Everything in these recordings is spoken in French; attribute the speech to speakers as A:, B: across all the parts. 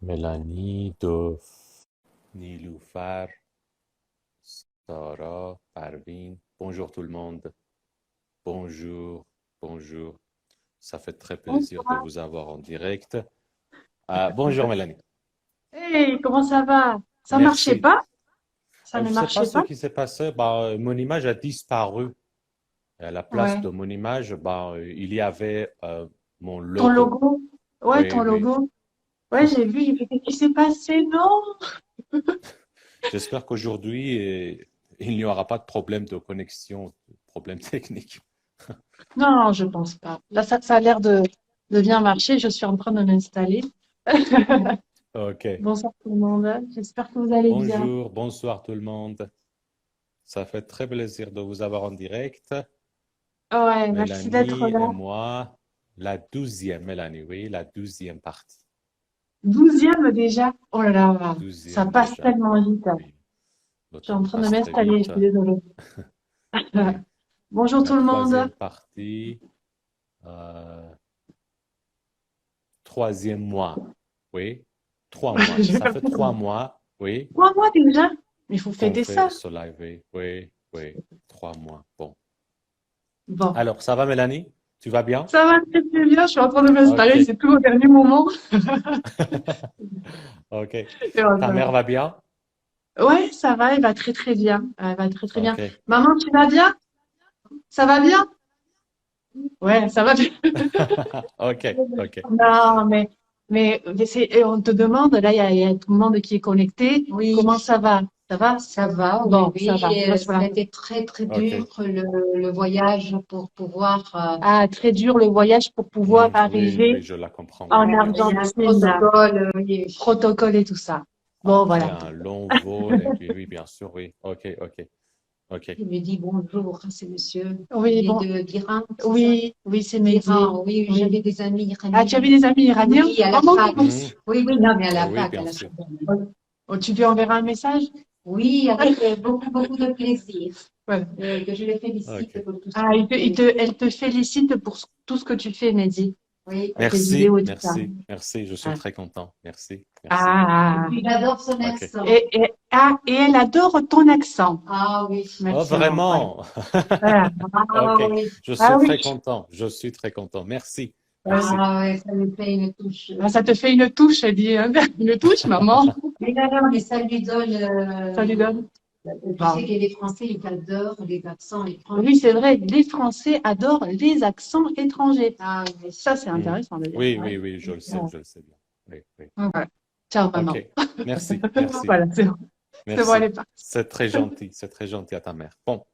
A: Mélanie, Dov, Niloufar, Sarah, Parvin. Bonjour tout le monde. Bonjour, bonjour. Ça fait très plaisir de
B: Bonsoir.
A: vous avoir en direct. Bonjour Mélanie.
B: Hey, comment ça va? Ça marchait
A: Merci.
B: pas? Ça
A: Je
B: ne
A: ne sais pas
B: marchait
A: ce
B: pas?
A: qui s'est passé. Mon image a disparu. Et à la place
B: Ouais.
A: de mon image, il y avait mon
B: Ton
A: logo.
B: logo? Ouais,
A: Oui,
B: ton
A: oui.
B: logo. Ouais, j'ai vu, j'ai fait, qu'est-ce qui s'est passé? Non!
A: J'espère qu'aujourd'hui, il n'y aura pas de problème de connexion, de problème technique.
B: Non, je pense pas. Là, ça a l'air de bien marcher. Je suis en train de m'installer.
A: OK.
B: Bonsoir tout le monde. J'espère que vous allez bien.
A: Bonjour, bonsoir tout le monde. Ça fait très plaisir de vous avoir en direct.
B: Ouais, merci d'être
A: Mélanie
B: là.
A: et moi, la 12e, Mélanie, oui, la 12e partie.
B: 12e déjà. Oh là là, ça
A: 12e
B: passe
A: déjà.
B: tellement vite.
A: Oui, le
B: Je suis en
A: temps
B: train de
A: passe très
B: m'installer, je
A: vite.
B: suis désolée.
A: Oui,
B: Bonjour
A: la
B: tout le monde.
A: 3e partie, euh, 3e mois. Oui, 3 mois.
B: Je vais
A: Ça
B: faire
A: fait
B: ça.
A: 3 mois, oui,
B: 3 mois déjà? Mais il faut
A: qu'on
B: fêter
A: fait
B: ça.
A: ce live. Oui, oui, oui, 3 mois. Bon.
B: Bon.
A: Alors, ça va, Mélanie? Tu vas bien?
B: Ça va très très bien, je suis en train de m'installer,
A: OK.
B: c'est tout au dernier moment.
A: OK.
B: Et
A: Ta
B: voilà.
A: mère va bien?
B: Ouais, ça va, elle va très très bien. Elle va très très bien.
A: OK.
B: Maman, tu vas bien? Ça va bien? Ouais, ça va bien.
A: OK, OK.
B: Non, et on te demande, là, il y a tout le monde qui est connecté.
C: Oui,
B: Comment ça va? Ça va?
C: ça va, oui,
B: Bon, ça va.
C: oui.
B: Moi,
C: Ça a
B: voilà.
C: été très, très dur
A: OK.
C: le voyage pour pouvoir.
B: Ah, très dur le voyage pour pouvoir
A: Oui, oui,
B: arriver
A: je la comprends.
B: en
C: Il y a un
B: Argentine, là.
C: protocole. Oui.
B: Protocole et tout ça. Bon,
A: Après
B: voilà.
A: un long vol, et puis oui, bien sûr, oui. OK, OK, OK.
C: Il me dit bonjour, c'est monsieur.
B: Oui,
C: Il est
B: bon.
C: d'Iran, c'est ça?
B: Oui, oui, c'est Mehdi.
C: D'Iran, oui,
B: Oui.
C: j'avais des amis
B: Ah, tu
C: iraniens.
B: avais des amis iraniens?
C: Oui, à la
B: Maman,
C: fac.
A: Mhm.
C: Oui, oui, non, mais à la
A: Oui,
C: fac, à
A: bien
C: la
A: sûr.
C: fac.
B: oh, tu lui enverras un message?
C: Oui, avec beaucoup, beaucoup de plaisir.
B: Voilà.
C: Que je les félicite
A: OK.
C: pour tout ce
B: Ah,
C: qu'ils font.
B: elle te félicite pour tout ce que tu fais, Mehdi.
C: Oui.
B: Tes
A: Merci,
B: vidéos et tout ça.
A: merci, merci. Je suis
B: Ah.
A: très content. Merci, merci.
C: Et
B: Ah.
C: puis j'adore son
A: OK.
C: accent.
B: Et elle adore ton accent.
C: Ah oui.
A: Oh,
B: Merci, maman. Voilà.
A: vraiment?
B: Voilà.
C: Ah
A: OK.
C: oui.
A: Je
B: Ah
A: suis
B: oui.
A: très content. Je suis très content. Merci, merci.
C: Ah ouais, ça me fait une touche.
B: Ah, ça te fait une touche, elle dit. Hein. Une touche, maman.
C: Mais non, non, mais ça lui donne.
B: Ça lui donne.
C: Tu
B: Bon.
C: sais que les Français, ils adorent les accents
B: Oui,
C: étrangers.
B: c'est vrai, les Français adorent les accents étrangers.
C: Ah oui.
B: Ça, c'est
A: Hmm.
B: intéressant de dire.
A: Oui,
C: Ouais.
A: oui, oui, je le sais bien. Oui, oui.
B: Voilà. Ciao, maman.
A: OK. Merci, merci,
B: Voilà, c'est bon. C'est bon, elle
A: merci.
B: est partie.
A: C'est très gentil à ta mère. Bon,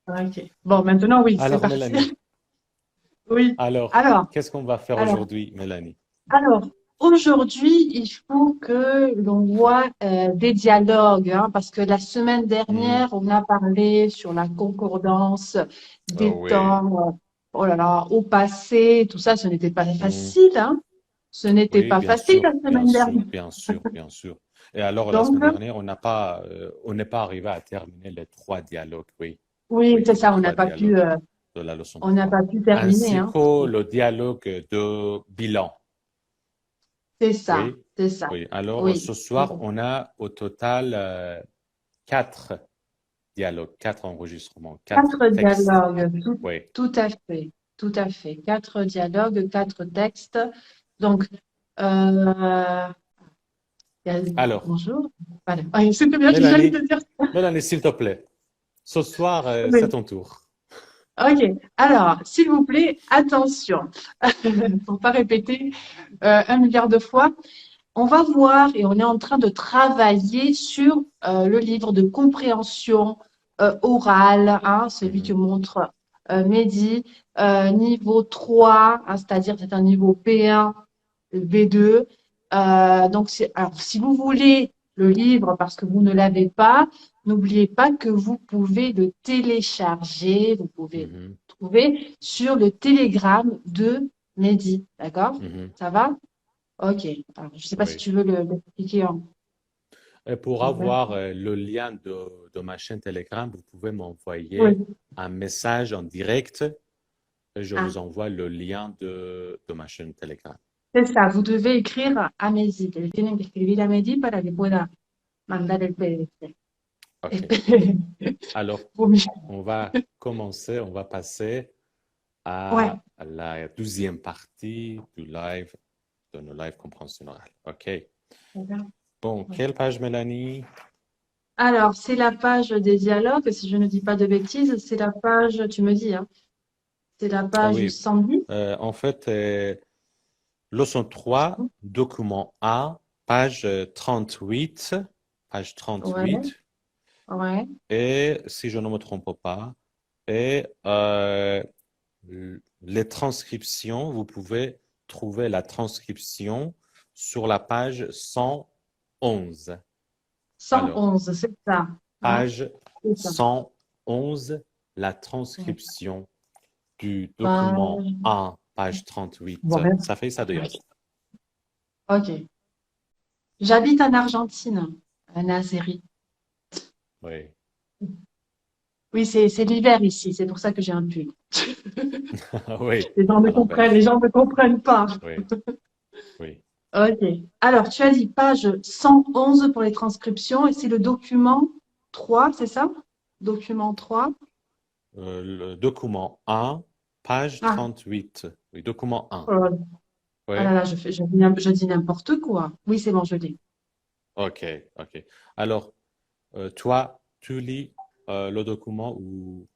B: Ok. Bon, maintenant, oui, c'est
A: alors
B: parti.
A: Mélanie,
B: Oui.
A: alors,
B: Alors,
A: qu'est-ce qu'on va faire
B: alors,
A: aujourd'hui, Mélanie?
B: alors, aujourd'hui, il faut que l'on voit des dialogues, hein, parce que la semaine
A: Hmm.
B: dernière, on a parlé sur la concordance
A: Oh
B: des
A: oui.
B: temps, oh là là, au passé, tout ça, ce n'était pas
A: Hmm.
B: facile, hein. Ce n'était
A: Oui,
B: pas facile la
A: bien
B: semaine
A: sûr,
B: dernière.
A: bien sûr, bien sûr. Et alors, la
B: Donc,
A: semaine dernière, on n'est pas arrivé à terminer les 3 dialogues, oui,
B: oui,
A: oui,
B: c'est
A: les
B: ça,
A: trois dialogues de la leçon
B: on n'a
A: 3,
B: pas pu terminer,
A: ainsi
B: hein.
A: que le dialogue de bilan. Oui,
B: C'est ça,
A: oui. Alors,
B: oui.
A: ce soir, on a au total 4 dialogues, 4 enregistrements, 4 textes.
B: Dialogues,
A: Oui.
B: tout à fait, tout à fait. 4 dialogues, 4 textes. Donc, euh,
A: Alors,
B: bonjour. Voilà. Ah, c'était bien, j'allais
A: Mélanie,
B: te dire.
A: Mélanie, s'il te plaît, ce soir, c'est
B: Oui.
A: ton tour.
B: Ok. Alors, s'il vous plaît, attention, pour pas répéter 1 milliard de fois. On va voir et on est en train de travailler sur le livre de compréhension orale, hein, celui que
A: Mhm,
B: montre Mehdi, niveau 3, hein, c'est-à-dire c'est un niveau P1, B2. Donc, alors, si vous voulez le livre parce que vous ne l'avez pas, n'oubliez pas que vous pouvez le télécharger, vous pouvez le
A: mhm,
B: trouver sur le Telegram de Mehdi. D'accord?
A: mhm.
B: Ça va? Ok. Alors, je ne sais pas si
A: Oui.
B: tu veux l'expliquer
A: Et pour
B: en vrai.
A: avoir le lien de ma chaîne Telegram, vous pouvez m'envoyer
B: Oui.
A: un message en direct et je
B: Ah,
A: vous envoie le lien de ma chaîne Telegram.
B: C'est ça, vous devez écrire a Mehdi. Le tienen que escribir a Mehdi para que pueda mandar el PDF.
A: OK. Alors,
B: Vaut mieux.
A: on va commencer, on va passer
B: Ouais.
A: à la deuxième partie du live, de nos lives compréhension orale. OK. Bon, quelle page, Mélanie?
B: Alors, c'est la page des dialogues, si je ne dis pas de bêtises, c'est la page, tu me dis, hein, c'est la
A: Ah
B: page
A: oui,
B: 110.
A: en fait, leçon 3, document A, page 38, page
B: Ouais,
A: 38,
B: ouais.
A: et si je ne me trompe pas, et les transcriptions, vous pouvez trouver la transcription sur la page 111. Alors,
B: 111, c'est ça. Hein,
A: page
B: c'est ça.
A: 111, la
B: Ouais.
A: transcription du document
B: Page.
A: 1, page 38.
B: Ouais.
A: Ça fait ça de Yaz.
B: Ok. J'habite en Argentine, en Algérie.
A: Oui.
B: Oui, c'est l'hiver ici, c'est pour ça que j'ai un pull.
A: Oui,
B: Les gens me
A: à
B: comprennent,
A: l'inverse.
B: les gens me comprennent pas.
A: Oui, oui.
B: Ok. Alors, tu as dit page 111 pour les transcriptions et c'est le document 3, c'est ça? Document 3.
A: Le document 1, page
B: Ah,
A: 38. Oui, document 1.
B: oh, ah là
A: Oui,
B: là, je dis n'importe quoi. Oui, c'est bon, je l'ai.
A: ok, ok. Alors, toi, tu lis le document ou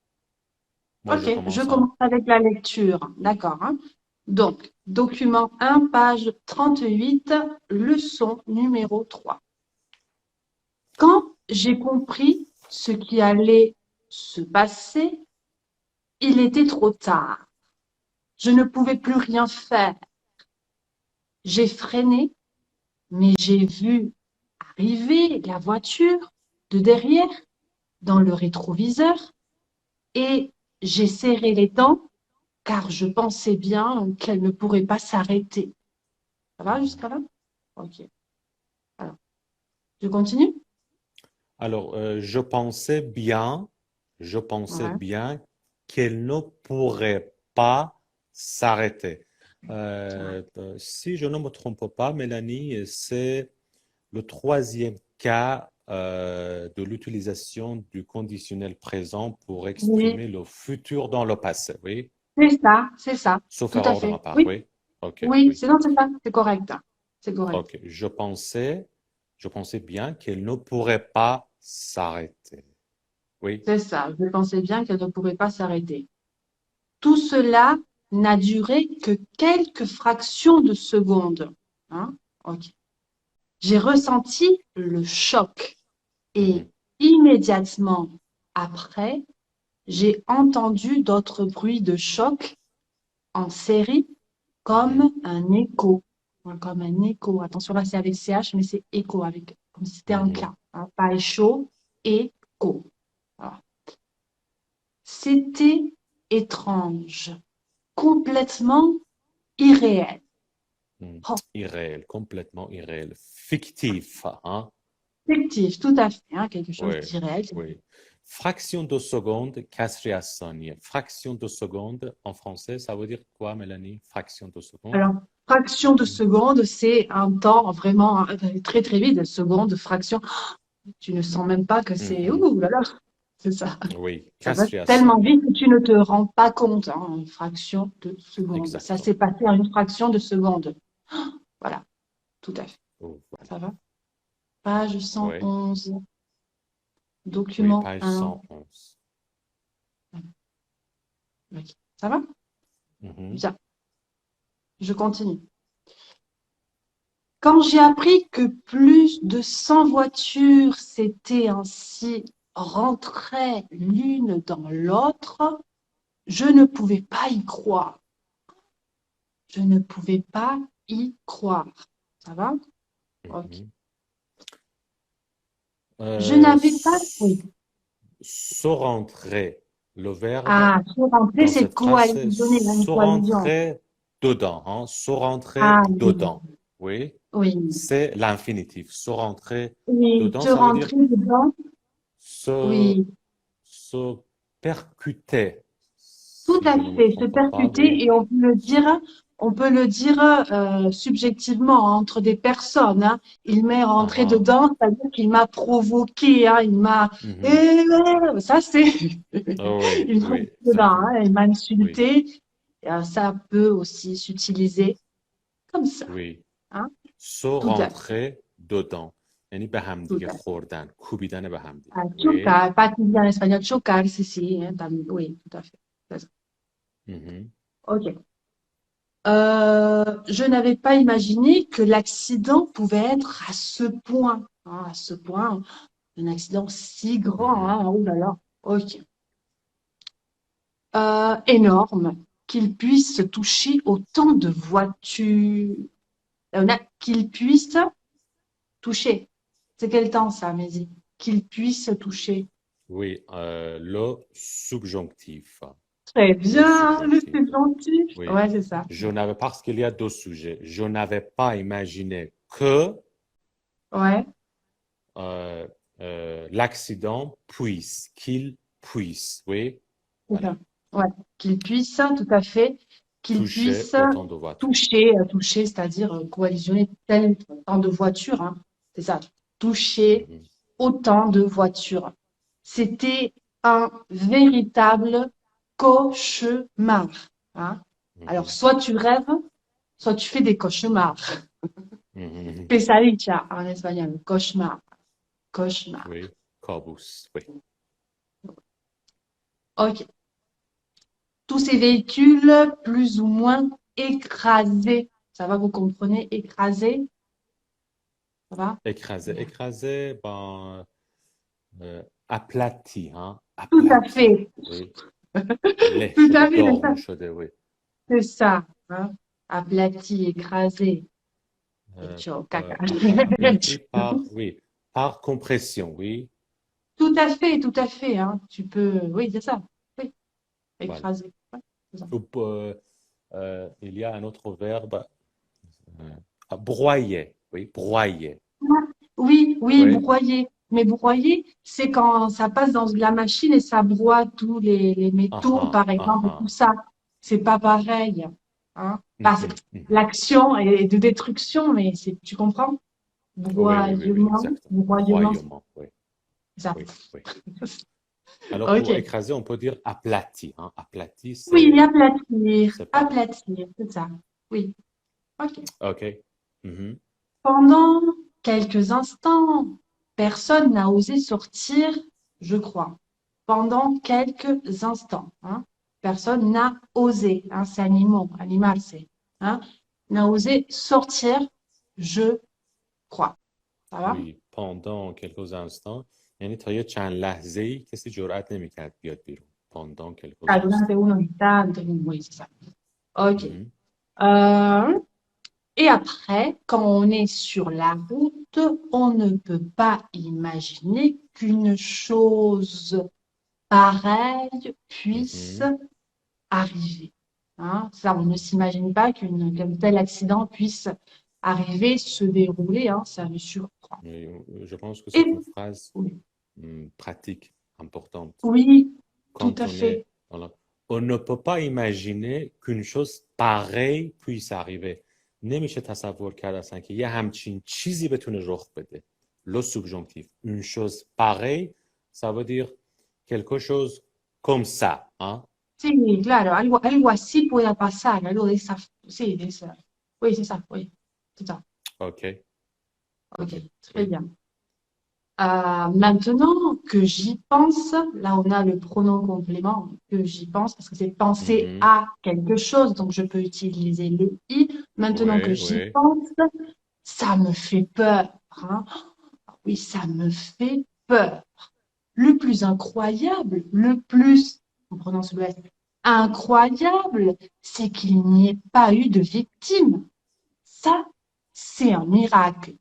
A: moi je
B: Ok, je
A: commence, hein?
B: commence avec la lecture. D'accord, hein. Donc, document 1, page 38, leçon numéro 3. Quand j'ai compris ce qui allait se passer, il était trop tard. Je ne pouvais plus rien faire. J'ai freiné, mais j'ai vu arriver la voiture de derrière dans le rétroviseur et j'ai serré les dents car je pensais bien qu'elle ne pourrait pas s'arrêter. Ça va
A: Mhm.
B: jusqu'à là? Ok. Alors, je continue?
A: Alors, je pensais
B: Ouais.
A: bien qu'elle ne pourrait pas s'arrêter. Si je ne me trompe pas, Mélanie, c'est le troisième cas de l'utilisation du conditionnel présent pour
B: Oui,
A: exprimer le futur dans le passé, oui?
B: c'est ça,
A: Sauf
B: tout à
A: erreur de ma
B: fait.
A: part,
B: Oui,
A: oui? Ok,
B: oui,
A: oui.
B: c'est non, c'est ça, c'est correct. C'est correct.
A: Ok, je pensais bien qu'elle ne pourrait pas s'arrêter. Oui.
B: C'est ça, je pensais bien qu'elle ne pourrait pas s'arrêter. Tout cela n'a duré que quelques fractions de secondes. Hein? Ok. J'ai ressenti le choc et
A: Mhm,
B: immédiatement après, j'ai entendu d'autres bruits de choc en série
A: mhm,
B: comme un écho. Ouais, comme un écho. Attention, là, c'est avec CH, mais c'est écho, avec, comme si c'était un K.
A: mhm,
B: Hein? Pas écho, écho. Voilà. C'était étrange, complètement irréel.
A: mhm.
B: Oh,
A: Irréel, complètement irréel. Fictif, hein?
B: fictif, tout à fait, hein, quelque chose
A: Oui,
B: d'irréel.
A: oui. Fraction de seconde, kasri Hassani. Fraction de seconde en français, ça veut dire quoi, Mélanie? Fraction de seconde?
B: Alors, fraction de seconde, c'est un temps vraiment très très vite. Seconde, fraction, tu ne sens même pas que c'est
A: Mhm.
B: ouh là là, c'est ça.
A: Oui,
B: Ça va
A: kasri
B: tellement
A: Hassani.
B: vite que tu ne te rends pas compte, hein, une fraction de seconde. Ça s'est
A: Exactement.
B: passé en une fraction de seconde. Voilà, tout à fait.
A: Oh, voilà.
B: Ça va? Page
A: Oui,
B: 111,
A: oui,
B: document
A: page
B: 1.
A: 111.
B: Ok. Ça va?
A: Mhm,
B: Bien, je continue. Quand j'ai appris que plus de 100 voitures s'étaient ainsi rentrées l'une dans l'autre, je ne pouvais pas y croire. Je ne pouvais pas y croire. Ça va? Ok.
A: mhm.
B: Je
A: Euh,
B: n'avais pas. Oui.
A: s- Se rentrer, le verbe
B: Ah, se rentrer,
A: dans
B: c'est
A: cette phrase, c'est
B: coalitionner, une
A: se
B: coalition.
A: rentrer dedans, hein, se rentrer
B: Ah, oui,
A: dedans. Oui,
B: oui,
A: c'est l'infinitif. Se rentrer
B: oui,
A: dedans,
B: se
A: ça veut dire
B: rentrer dedans.
A: se,
B: Oui,
A: se percuter,
B: tout
A: si
B: à
A: je ne me
B: fait, se
A: trompe pas,
B: percuter
A: oui.
B: et on peut le dire on peut le dire subjectivement hein, entre des personnes. Hein. Il m'est rentré
A: Ah,
B: dedans, c'est-à-dire qu'il m'a provoqué, hein, il m'a...
A: mhm.
B: Ça, c'est...
A: Oh, oui,
B: il m'a rentré
A: oui,
B: dedans,
A: certainement.
B: hein, il m'a
A: Oui,
B: insulté. Et, ça peut aussi s'utiliser comme ça.
A: oui.
B: Hein.
A: سو
B: Tout à fait.
A: rentrer dedans یعنی به
B: Tout
A: همدیگه
B: à fait.
A: خوردن کوبیدن به همدیگه
B: Ah,
A: oui
B: chocar, pas qu'il dit en espagnol, chocar, si, hein, oui, tout à fait. C'est ça.
A: Mhm.
B: Ok. Je n'avais pas imaginé que l'accident pouvait être à ce point, hein, à ce point, un accident si grand,
A: Mhm.
B: hein, oh là là, ok. Énorme, qu'il puisse toucher autant de voitures, qu'il puisse toucher. C'est quel temps ça, Mézi? Qu'il puisse toucher.
A: Oui, le subjonctif.
B: Très
A: Le
B: bien, le
A: subjonctif.
B: subjonctif.
A: Oui.
B: Ouais, c'est ça.
A: Je n'avais, parce qu'il y a deux sujets. Je n'avais pas imaginé que
B: Ouais,
A: euh, l'accident puisse, qu'il puisse, oui,
B: c'est
A: voilà,
B: ça. Ouais, qu'il puisse, tout à fait, qu'il
A: toucher
B: puisse
A: autant de voitures.
B: toucher, c'est-à-dire coalitionner tant de voitures, hein. C'est ça. Toucher
A: Mhm.
B: autant de voitures. C'était un véritable cauchemar, hein. Alors,
A: Mhm.
B: soit tu rêves, soit tu fais des cauchemars.
A: Mhm.
B: Pesadilla en espagnol, cauchemar, cauchemar.
A: Oui, cabus, oui.
B: Ok. Tous ces véhicules plus ou moins écrasés. Ça va, vous comprenez? Écrasés, ça va?
A: Écrasé,
B: Bien.
A: écrasé, ben, aplati, hein,
B: Tout à
A: aplati,
B: fait.
A: oui. له
B: Tout
A: شده
B: à fait,
A: داغون شده oui.
B: c'est ça. Hein? Aplati, écrasé.
A: Euh,
B: Ciao, caca.
A: aplati par, oui, par compression, oui,
B: Tout à fait. Hein. Tu peux, oui, c'est ça. Oui,
A: voilà.
B: écrasé. Ouais, c'est ça.
A: Ou, il y a un autre verbe, broyer, oui, broyer,
B: Oui, oui,
A: oui.
B: broyer. Mais broyer, c'est quand ça passe dans la machine et ça broie tous les métaux,
A: Aha,
B: par exemple, tout
A: aha.
B: ça. C'est pas pareil. Hein? Parce que
A: Mhm, mhm.
B: l'action est de destruction, mais c'est, tu comprends?
A: Oui, oui, oui, oui,
B: Broyement,
A: exactement.
B: broyement,
A: Broyement, oui,
B: c'est ça.
A: oui, oui. Alors pour
B: Ok.
A: écraser, on peut dire aplati, hein. Aplati,
B: Oui, aplatir,
A: c'est pareil.
B: aplatir, c'est ça. Oui. Ok.
A: OK. Mhm.
B: Pendant quelques instants, personne n'a osé sortir, je crois. Pendant quelques instants, hein. Personne n'a osé, hein, c'est animal, c'est, hein, n'a osé sortir, je crois. Ça va?
A: Oui, pendant quelques instants یعنی تا یه چند لحظه‌ای کسی جرئت نمی‌کرد بیاد بیرون pendant quelques
B: Ah, durante
A: instants.
B: uno instante, oui, c'est ça. Ok.
A: Mhm.
B: Euh, et après, quand on est sur la route, on ne peut pas imaginer qu'une chose pareille puisse
A: Mhm.
B: arriver. Hein, ça, on ne s'imagine pas qu'un tel accident puisse arriver, se dérouler, hein, ça me surprend.
A: Et, je pense que
B: Et
A: c'est une phrase
B: oui,
A: pratique, importante.
B: oui, tout
A: Quand
B: à
A: on est
B: fait.
A: voilà. On ne peut pas imaginer qu'une chose pareille puisse arriver. نمیشه تصور کرد اصلا که یه همچین چیزی بتونه رخ بده. Le subjonctif. Une chose pareille, ça veut dire quelque chose comme ça, hein?
B: Sí, claro, algo así pueda pasar, algo de esa, sí, de esa. Oui, c'est ça.
A: OK,
B: Ok,
A: OK,
B: très
A: oui.
B: bien. Maintenant que j'y pense, là on a le pronom complément, que j'y pense, parce que c'est penser
A: Mhm.
B: à quelque chose, donc je peux utiliser le i. Maintenant que
A: Oui,
B: j'y
A: oui.
B: pense, ça me fait peur. Hein. Oui, ça me fait peur. Le plus incroyable, on prononce le S, incroyable, c'est qu'il n'y ait pas eu de victime. Ça, c'est un miracle.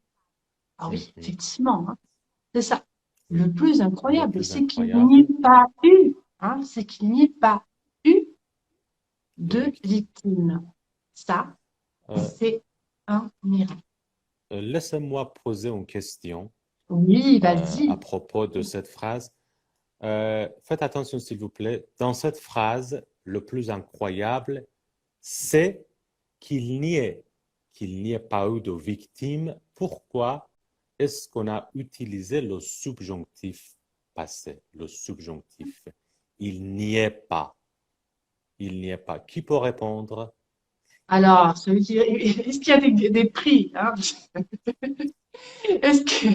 B: Ah oui,
A: Mhm.
B: effectivement, hein, c'est ça.
A: Oui.
B: Le plus
A: Le
B: incroyable,
A: plus
B: c'est qu'il n'y
A: incroyable,
B: ait pas eu, hein, c'est qu'il n'y ait pas eu
A: de
B: de
A: victimes.
B: victime. Ça,
A: Euh,
B: c'est un miracle.
A: laissez-moi poser une question
B: Oui,
A: à
B: vas-y.
A: propos de cette phrase. Faites attention, s'il vous plaît. Dans cette phrase, le plus incroyable, c'est qu'il n'y ait pas eu de victime, pourquoi est-ce qu'on a utilisé le subjonctif passé, le subjonctif? Il n'y est pas. Il n'y est pas. Qui peut répondre?
B: Alors, est-ce qu'il y a des prix, hein? Est-ce que,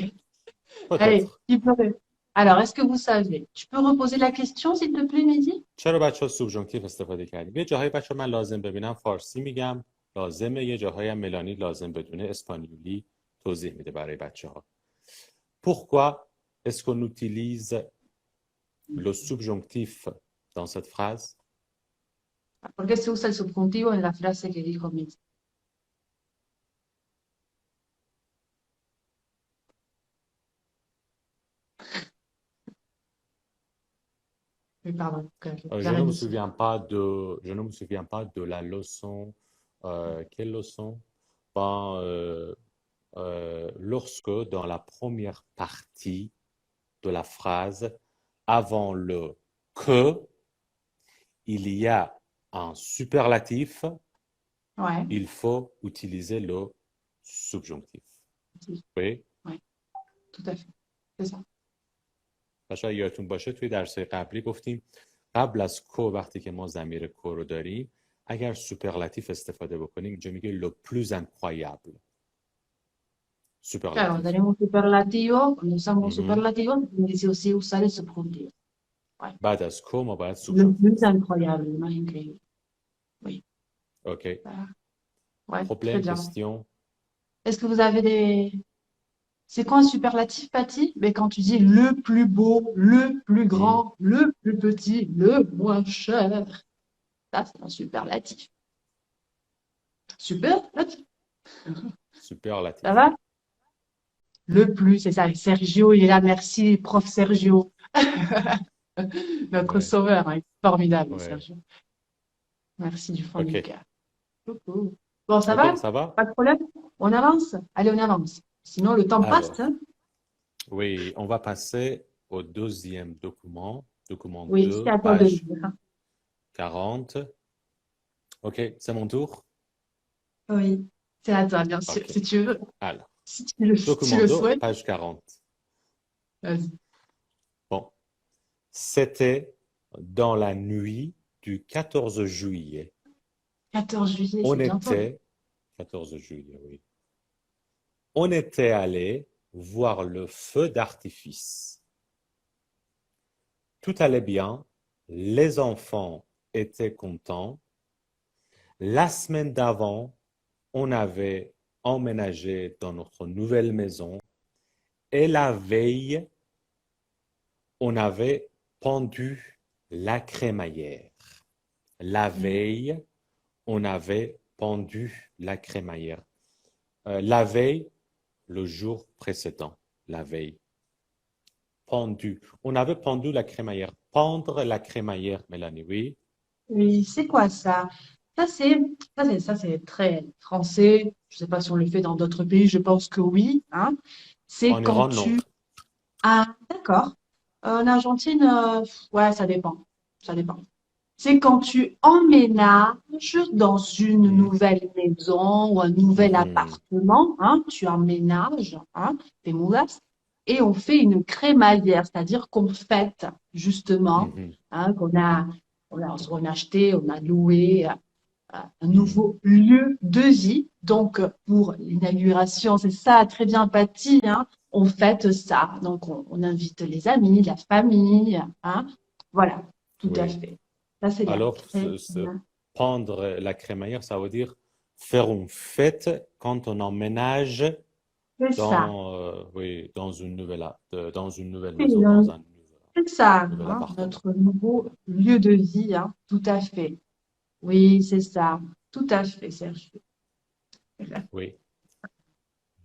B: allez,
A: Peut-être.
B: qui peut répondre? Alors, est-ce que vous savez? Tu peux reposer la question, s'il te plaît, Mehdi?
A: چرا بچه ها سوبژانکتیو استفاده کردیم؟ یه جاهای بچه من لازم ببینم فارسی میگم لازمه، یه جاهای هم ملانی لازم بدونه اسپانیولی توضیح میده برای بچه ها. Pourquoi est-ce qu'on utilise le subjonctif dans cette phrase?
B: ¿Por qué se usa el subjuntivo en la frase que dijo Mehdi? Oui, pardon,
A: Je ne me souviens pas de la leçon. Quelle leçon? Ben, lorsque dans la première partie de la phrase, avant le que, il y a un superlatif,
B: Ouais,
A: il faut utiliser le subjonctif. Oui.
B: tout à fait. C'est ça.
A: بچه‌ها یادتون باشه توی درس‌های قبلی گفتیم قبل از کو وقتی که ما ضمیر کو رو داریم اگر سوپرلاتیف استفاده بکنیم اینجا میگه le plus incroyable.
B: Claro,
A: Superlatif.
B: tenemos un superlativo, cuando usamos un
A: Mhm.
B: superlativo, dice aussi usar el subjuntivo.
A: بعد از کو ما باید
B: Le
A: subjonctif.
B: plus incroyable, le más increíble. Oui.
A: OK.
B: Voilà. Ouais, très
A: Problème,
B: bien.
A: question.
B: Est-ce que vous avez des... C'est quoi un superlatif, Patty? Mais quand tu dis le plus beau, le plus grand, le plus petit, le moins cher, ça, c'est un superlatif. Superlatif.
A: Superlatif.
B: Ça va? Le plus, c'est ça. Sergio, il est là. Merci, prof Sergio. Notre
A: Ouais.
B: sauveur, hein. Formidable,
A: Ouais.
B: Sergio. Merci du fond
A: Ok.
B: du cœur. Coucou. Bon, ça
A: OK,
B: va?
A: ça va?
B: Pas de problème? On avance? Allez, on avance. Sinon, le temps passe,
A: Alors,
B: hein?
A: oui, on va passer au deuxième document, document
B: Oui,
A: 2,
B: c'est à toi de le
A: page
B: dire, hein.
A: 40. OK, c'est mon tour?
B: Oui, c'est à toi, bien sûr,
A: OK.
B: si tu veux.
A: Alors,
B: Si tu
A: document
B: le
A: 2,
B: souhaites,
A: page 40.
B: vas-y.
A: Bon, c'était dans la nuit du 14 juillet.
B: 14 juillet,
A: On
B: c'est bientôt, là.
A: était, 14 juillet, oui. On était allé voir le feu d'artifice. Tout allait bien, les enfants étaient contents. La semaine d'avant, on avait emménagé dans notre nouvelle maison et la veille, on avait pendu la crémaillère. La veille, on avait pendu la crémaillère. La veille, le jour précédent, la veille. Pendu. On avait pendu la crémaillère. Pendre la crémaillère, Mélanie, oui.
B: Oui, c'est quoi ça? Ça, c'est très français. Je sais pas si on le fait dans d'autres pays, je pense que oui, hein. C'est
A: En
B: quand
A: Iran, non.
B: tu... Ah, d'accord. En Argentine, ouais, ça dépend. Ça dépend. C'est quand tu emménages dans une nouvelle maison ou un nouvel appartement, hein, tu emménages, hein, te mudas, et on fait une crémaillère, c'est-à-dire qu'on fête justement, hein, on a acheté, on a loué un nouveau lieu de vie. Donc, pour l'inauguration, c'est ça, très bien, Patty, hein, on fête ça. Donc, on invite les amis, la famille, hein, voilà, tout à
A: Oui.
B: fait. Ça, c'est bien.
A: Alors,
B: Très bien.
A: pendre la crémaillère, ça veut dire faire une fête quand on emménage
B: C'est ça.
A: oui, dans une nouvelle
B: C'est
A: maison, dans un
B: c'est ça,
A: nouvel
B: hein,
A: appartement.
B: notre nouveau lieu de vie, hein, tout à fait. Oui, c'est ça. Tout à fait, Sergio.
A: Oui,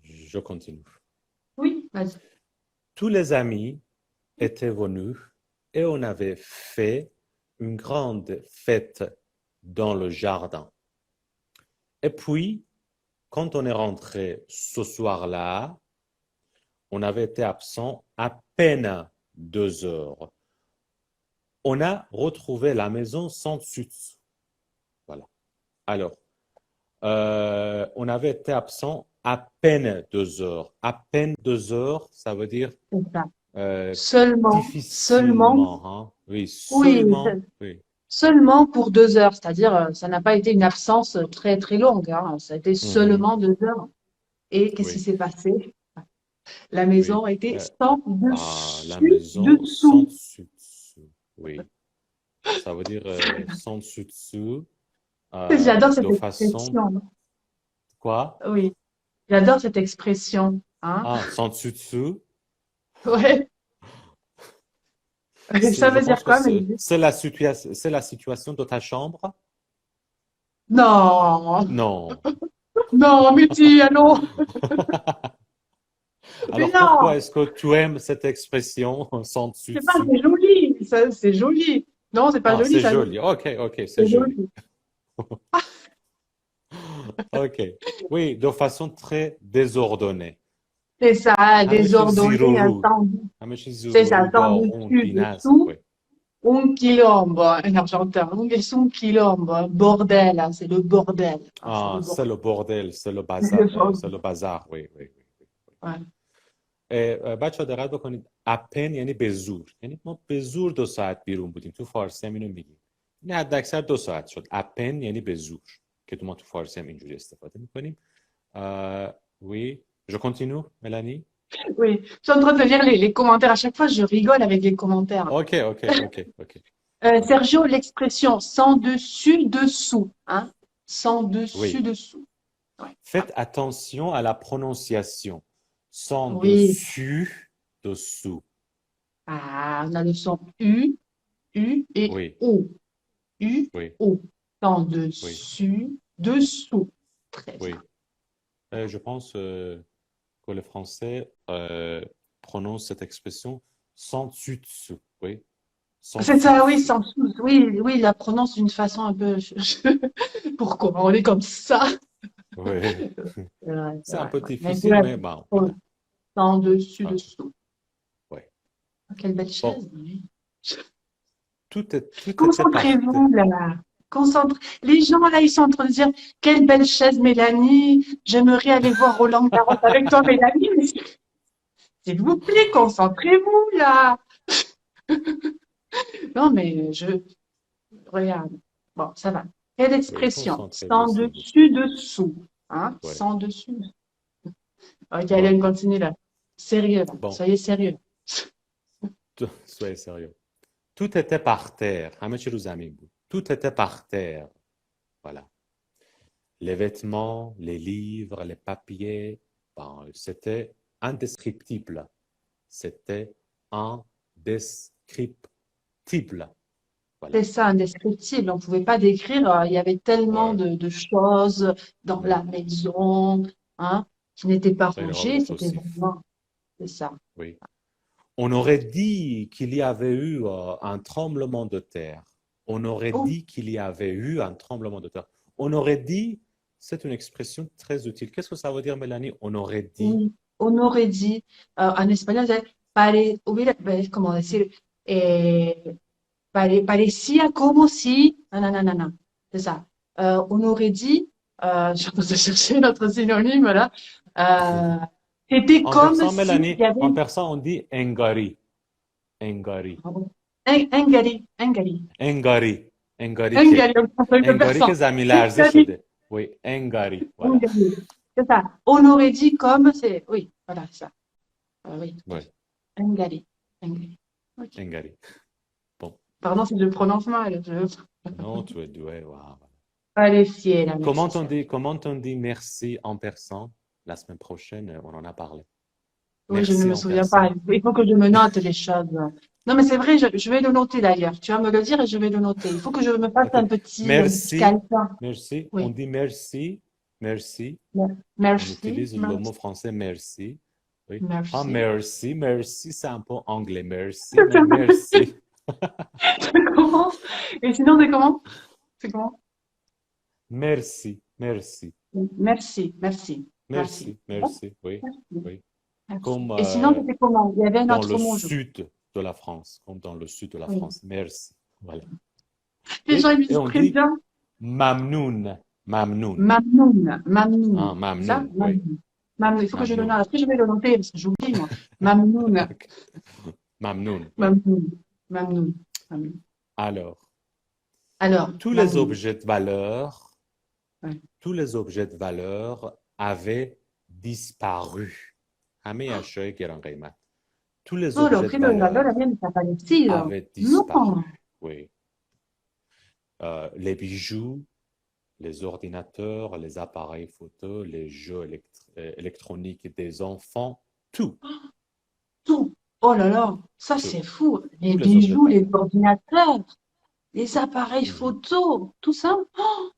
A: je continue.
B: Oui, vas-y.
A: Tous les amis étaient venus et on avait fait une grande fête dans le jardin. Et puis, quand on est rentré ce soir-là, on avait été absent à peine 2 heures. On a retrouvé la maison sans suite. Voilà. Alors, On avait été absent à peine 2 heures. À peine 2 heures, ça veut dire
B: C'est ça.
A: euh,
B: Seulement,
A: difficilement, hein. Oui,
B: oui,
A: seulement, oui,
B: seulement pour 2 heures. C'est-à-dire, ça n'a pas été une absence très, très longue, hein. Ça a été
A: mhm,
B: seulement 2 heures. Et qu'est-ce qui
A: oui,
B: s'est passé? La
A: oui.
B: maison était sans
A: La
B: dessus,
A: maison sans
B: dessous.
A: dessus dessous. Oui, ça veut dire sans dessus dessous,
B: J'adore cette
A: de façon
B: expression.
A: quoi?
B: Oui, j'adore cette expression, hein.
A: Ah, sans dessus dessous.
B: Ouais. Ça
A: Je
B: veut
A: pense
B: dire
A: que
B: quoi,
A: c'est la situation de ta chambre.
B: Non,
A: Non.
B: non, Mehdi, allô, mais
A: Alors pourquoi
B: non,
A: est-ce que tu aimes cette expression sans dessus
B: c'est pas,
A: dessous?
B: c'est joli, ça, c'est joli. Non, c'est pas
A: Ah,
B: joli,
A: c'est
B: ça,
A: joli. Ok, ok, c'est
B: c'est
A: joli.
B: joli.
A: Ok. Oui, de façon très désordonnée.
B: C'est ça,
A: Hamish
B: désordonné, un
A: ziruru.
B: temps,
A: Hamish
B: c'est ça,
A: ziruru
B: temps
A: garun
B: dessus,
A: binas.
B: dessous,
A: Oui.
B: un quilombo, en argentin, un quilombo, un bordel, hein, c'est le bordel, hein, c'est
A: Ah,
B: le
A: c'est
B: bordel.
A: le bordel,
B: Le
A: c'est
B: bordel.
A: le bazar. Oui, oui, oui.
B: Ouais.
A: بچه دقت بکنید اپن یعنی به زور، یعنی ما به زور 2 ساعت بیرون بودیم. تو فارسی هم اینو میگیم، یعنی حد اکثر 2 ساعت شد. اپن یعنی به زور، که ما تو فارسی هم اینجوری استفاده میکنیم. oui, je continue, Mélanie.
B: Oui, je suis en train de lire les commentaires. À chaque fois, je rigole avec les commentaires.
A: Ok, ok, ok, ok, ok.
B: Sergio, l'expression sans dessus, dessous, hein? Sans dessus,
A: Oui,
B: dessous. Ouais.
A: faites attention à la prononciation. Sans
B: Oui.
A: dessus, dessous.
B: Ah, on a le son U et
A: Oui,
B: O. U,
A: oui,
B: O. Sans
A: oui,
B: dessus, dessous. Très bien.
A: oui. Je pense que le français prononce cette expression sans dessus dessous. Oui, sans
B: C'est
A: dessus
B: ça, oui,
A: dessous.
B: sans sous. Oui, oui, il la prononce d'une façon un peu. Pourquoi on est comme ça?
A: Oui,
B: C'est
A: c'est un
B: vrai,
A: peu
B: ouais. Mais
A: difficile,
B: ouais,
A: mais bon,
B: oh,
A: voilà.
B: sans dessus,
A: Ah,
B: dessous.
A: oui.
B: Oh, quelle belle
A: Bon,
B: chaise. Oui.
A: tout était parfait.
B: Concentrez-vous, là. Les gens, là, ils sont en train de dire, quelle belle chaise, Mélanie. J'aimerais aller voir Roland Garros avec toi, Mélanie. Mais s'il vous plaît, concentrez-vous, là. Non, mais regarde. Bon, ça va. Quelle
A: Oui,
B: expression?
A: concentrez-vous,
B: Sans
A: s'il vous plaît.
B: dessus, dessous. Hein?
A: Oui.
B: Sans dessus. Ok, allez,
A: Bon,
B: on continue, là. Sérieux, là.
A: bon,
B: Soyez sérieux.
A: soyez sérieux. Tout était par terre. همه چی رو زمین بود. Tout était par terre. Voilà. Les vêtements, les livres, les papiers, ben, c'était indescriptible. C'était indescriptible.
B: C'est
A: Voilà.
B: ça, indescriptible. On ne pouvait pas décrire. Il y avait tellement
A: Ouais.
B: de choses dans la
A: Oui.
B: maison, hein, qui n'étaient pas
A: Très drôle de
B: rangées. C'était
A: saucif.
B: vraiment, c'est ça.
A: Oui. On aurait dit qu'il y avait eu un tremblement de terre. On aurait
B: Oh,
A: dit qu'il y avait eu un tremblement de terre. On aurait dit, c'est une expression très utile. Qu'est-ce que ça veut dire, Mélanie? On aurait dit.
B: oui. On aurait dit, en espagnol, c'est comment decir, parecía como si, nanana, c'est ça. On aurait dit, je suis en train de chercher notre synonyme là, euh, c'était
A: En
B: comme
A: persan,
B: s'il y
A: Mélanie,
B: avait,
A: en persan, on dit engari. Engari.
B: Engari.
A: Engari. Engari ke.
B: Engari, on parle de
A: Engari
B: personne.
A: که زمین لرزه
B: Engari,
A: شده. Oui, engari. Voilà.
B: Engari. C'est ça. On aurait dit comme, c'est, oui, voilà, ça. Oui, tout à
A: Oui,
B: fait. Engari. Engari. Ok.
A: engari. Bon.
B: Pardon si je prononce mal.
A: Non, tu es doué. Wow.
B: Allez, fiera, merci, Seigneur.
A: Comment on dit merci en persan? La semaine prochaine, on en a parlé.
B: Oui, je ne
A: Merci
B: me
A: en
B: souviens pas.
A: persan.
B: Il faut que je me note les choses. Non, mais c'est vrai, je vais le noter d'ailleurs. Tu vas me le dire et je vais le noter. Il faut que je me fasse
A: OK.
B: un petit
A: Merci.
B: calepin.
A: Merci. On
B: Oui.
A: dit merci. Merci. On
B: Merci,
A: utilise le mot
B: merci,
A: français merci. Oui. Pas
B: merci.
A: merci. Merci, c'est un peu anglais. Merci, mais merci.
B: C'est comment? Et sinon, c'est comment? C'est comment?
A: Merci. Merci.
B: Merci, merci, merci.
A: Merci. Merci. Oui.
B: Merci,
A: Oui.
B: merci.
A: Comme
B: Et sinon, c'était comment? Il y avait un
A: dans le
B: autre mot,
A: sud de la France. Comme dans le sud de la
B: oui.
A: France. Merci. Voilà.
B: Les gens, ils me
A: Et
B: disent
A: on
B: très
A: dit
B: bien.
A: mamnoun. Mamnoun.
B: Mamnoun.
A: Ah,
B: Mamnoun. Ça?
A: Mamnoun, oui.
B: Mamnoun. Mamnoun. Il faut que je le
A: Mamnoun.
B: note. Après, je vais le noter parce que j'oublie, moi. Mamnoun.
A: Ok. Mamnoun, oui.
B: Mamnoun. Mamnoun. Mamnoun.
A: Alors,
B: Alors,
A: tous les
B: Mamnoun.
A: objets de valeur,
B: Ouais.
A: tous les objets de valeur avaient disparu. همه اشیای گران قیمت. Tous les
B: Solo,
A: objets de
B: credo che la
A: valeur
B: donna viene desaparecido.
A: avaient disparu.
B: No.
A: Oui. Les bijoux, les ordinateurs, les appareils photo, les jeux électroniques des enfants, tout,
B: Tout. Oh là là, ça
A: tout,
B: c'est fou. Les
A: tous les objets de
B: bijoux, les
A: valeur.
B: ordinateurs, les appareils
A: Mhm.
B: photo, tout ça. Oh,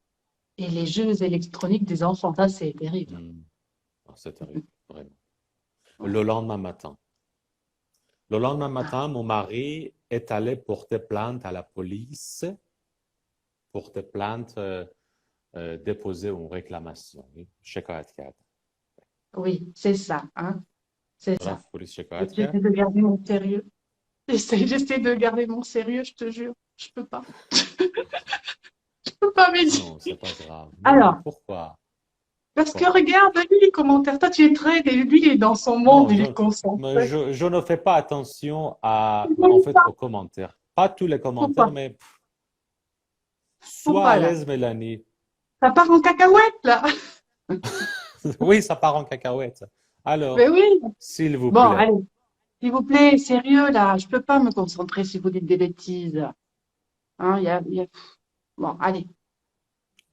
B: et les jeux électroniques des enfants, ça c'est terrible.
A: Mhm. Ah, c'est terrible, vraiment. Le lendemain matin. Le lendemain
B: Ah,
A: matin, mon mari est allé porter plainte à la police, porter plainte, déposer une réclamation. شکایت کرد.
B: oui, c'est ça, hein, c'est ça.
A: رفت پلیس شکایت
B: J'essaie
A: کرد.
B: de garder mon sérieux. J'essaie de garder mon sérieux, je te jure. Je peux pas. Je peux pas, Mehdi.
A: Non, c'est pas grave.
B: Alors,
A: Non, pourquoi?
B: parce que
A: Pourquoi?
B: regarde, lui, les commentaires. Toi, tu es très, lui, il est dans son monde,
A: Non,
B: il est concentré.
A: je ne fais pas attention
B: Mais
A: en fait, aux commentaires. Pas tous les
B: faut
A: commentaires,
B: pas,
A: mais
B: faut
A: sois
B: pas
A: à
B: là.
A: l'aise, Mélanie.
B: Ça part en cacahuète là.
A: Oui, ça part en cacahuète.
B: Mais
A: Alors,
B: oui.
A: s'il vous
B: Bon,
A: plaît.
B: allez, s'il vous plaît, sérieux là, je peux pas me concentrer si vous dites des bêtises. Hein, Bon, allez,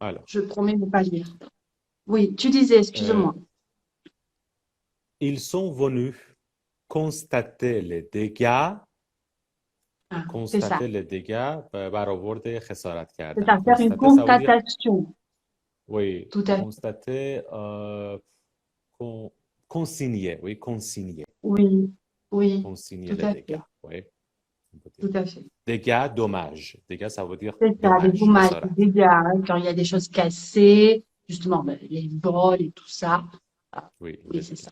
A: Alors,
B: je promets ne pas lire. Oui, tu disais, excuse-moi.
A: ils sont venus constater les dégâts,
B: Ah, c'est ça.
A: برآورد خسارت
B: C'est
A: کردن.
B: ça, faire une
A: Constater, ça veut dire,
B: constatation.
A: oui,
B: Tout à fait.
A: constater, consigner, oui, consigner,
B: Oui, oui,
A: consigner
B: tout
A: les
B: à
A: dégâts,
B: fait.
A: oui. On peut dire.
B: Tout à fait.
A: Dégâts, dommages. Dégâts, ça veut dire
B: C'est ça, les
A: dommages,
B: dommages,
A: خسارت.
B: les dégâts, hein, quand il y a des choses cassées, justement, ben, les vols et tout ça. Ah,
A: Oui,
B: oui,
A: les
B: c'est
A: dégâts.
B: ça.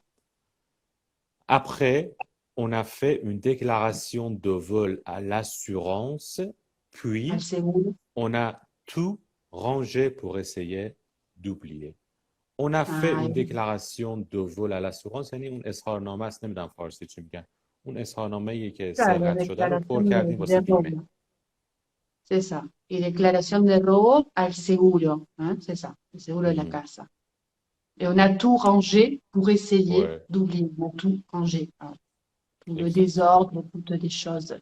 A: Après, on a fait une déclaration de vol à l'assurance, puis
B: Elle s'est où?
A: on a tout rangé pour essayer d'oublier. On a fait
B: Ah,
A: une déclaration de vol à l'assurance، یعنی اون اظهارنامه است، نمیدونم فارسی چی میگن، اون اظهارنامه‌ای که
B: ça, la
A: سرقت شده رو پر
B: déclaration
A: کردیم
B: de
A: واسه بیمه.
B: robo. C'est ça. Y declaración de robo al seguro, hein, c'est ça, le seguro de la
A: Mhm.
B: casa. Et on a tout rangé pour essayer
A: Ouais,
B: d'oublier. On a tout rangé, hein. Tout le
A: exact.
B: désordre, toutes des choses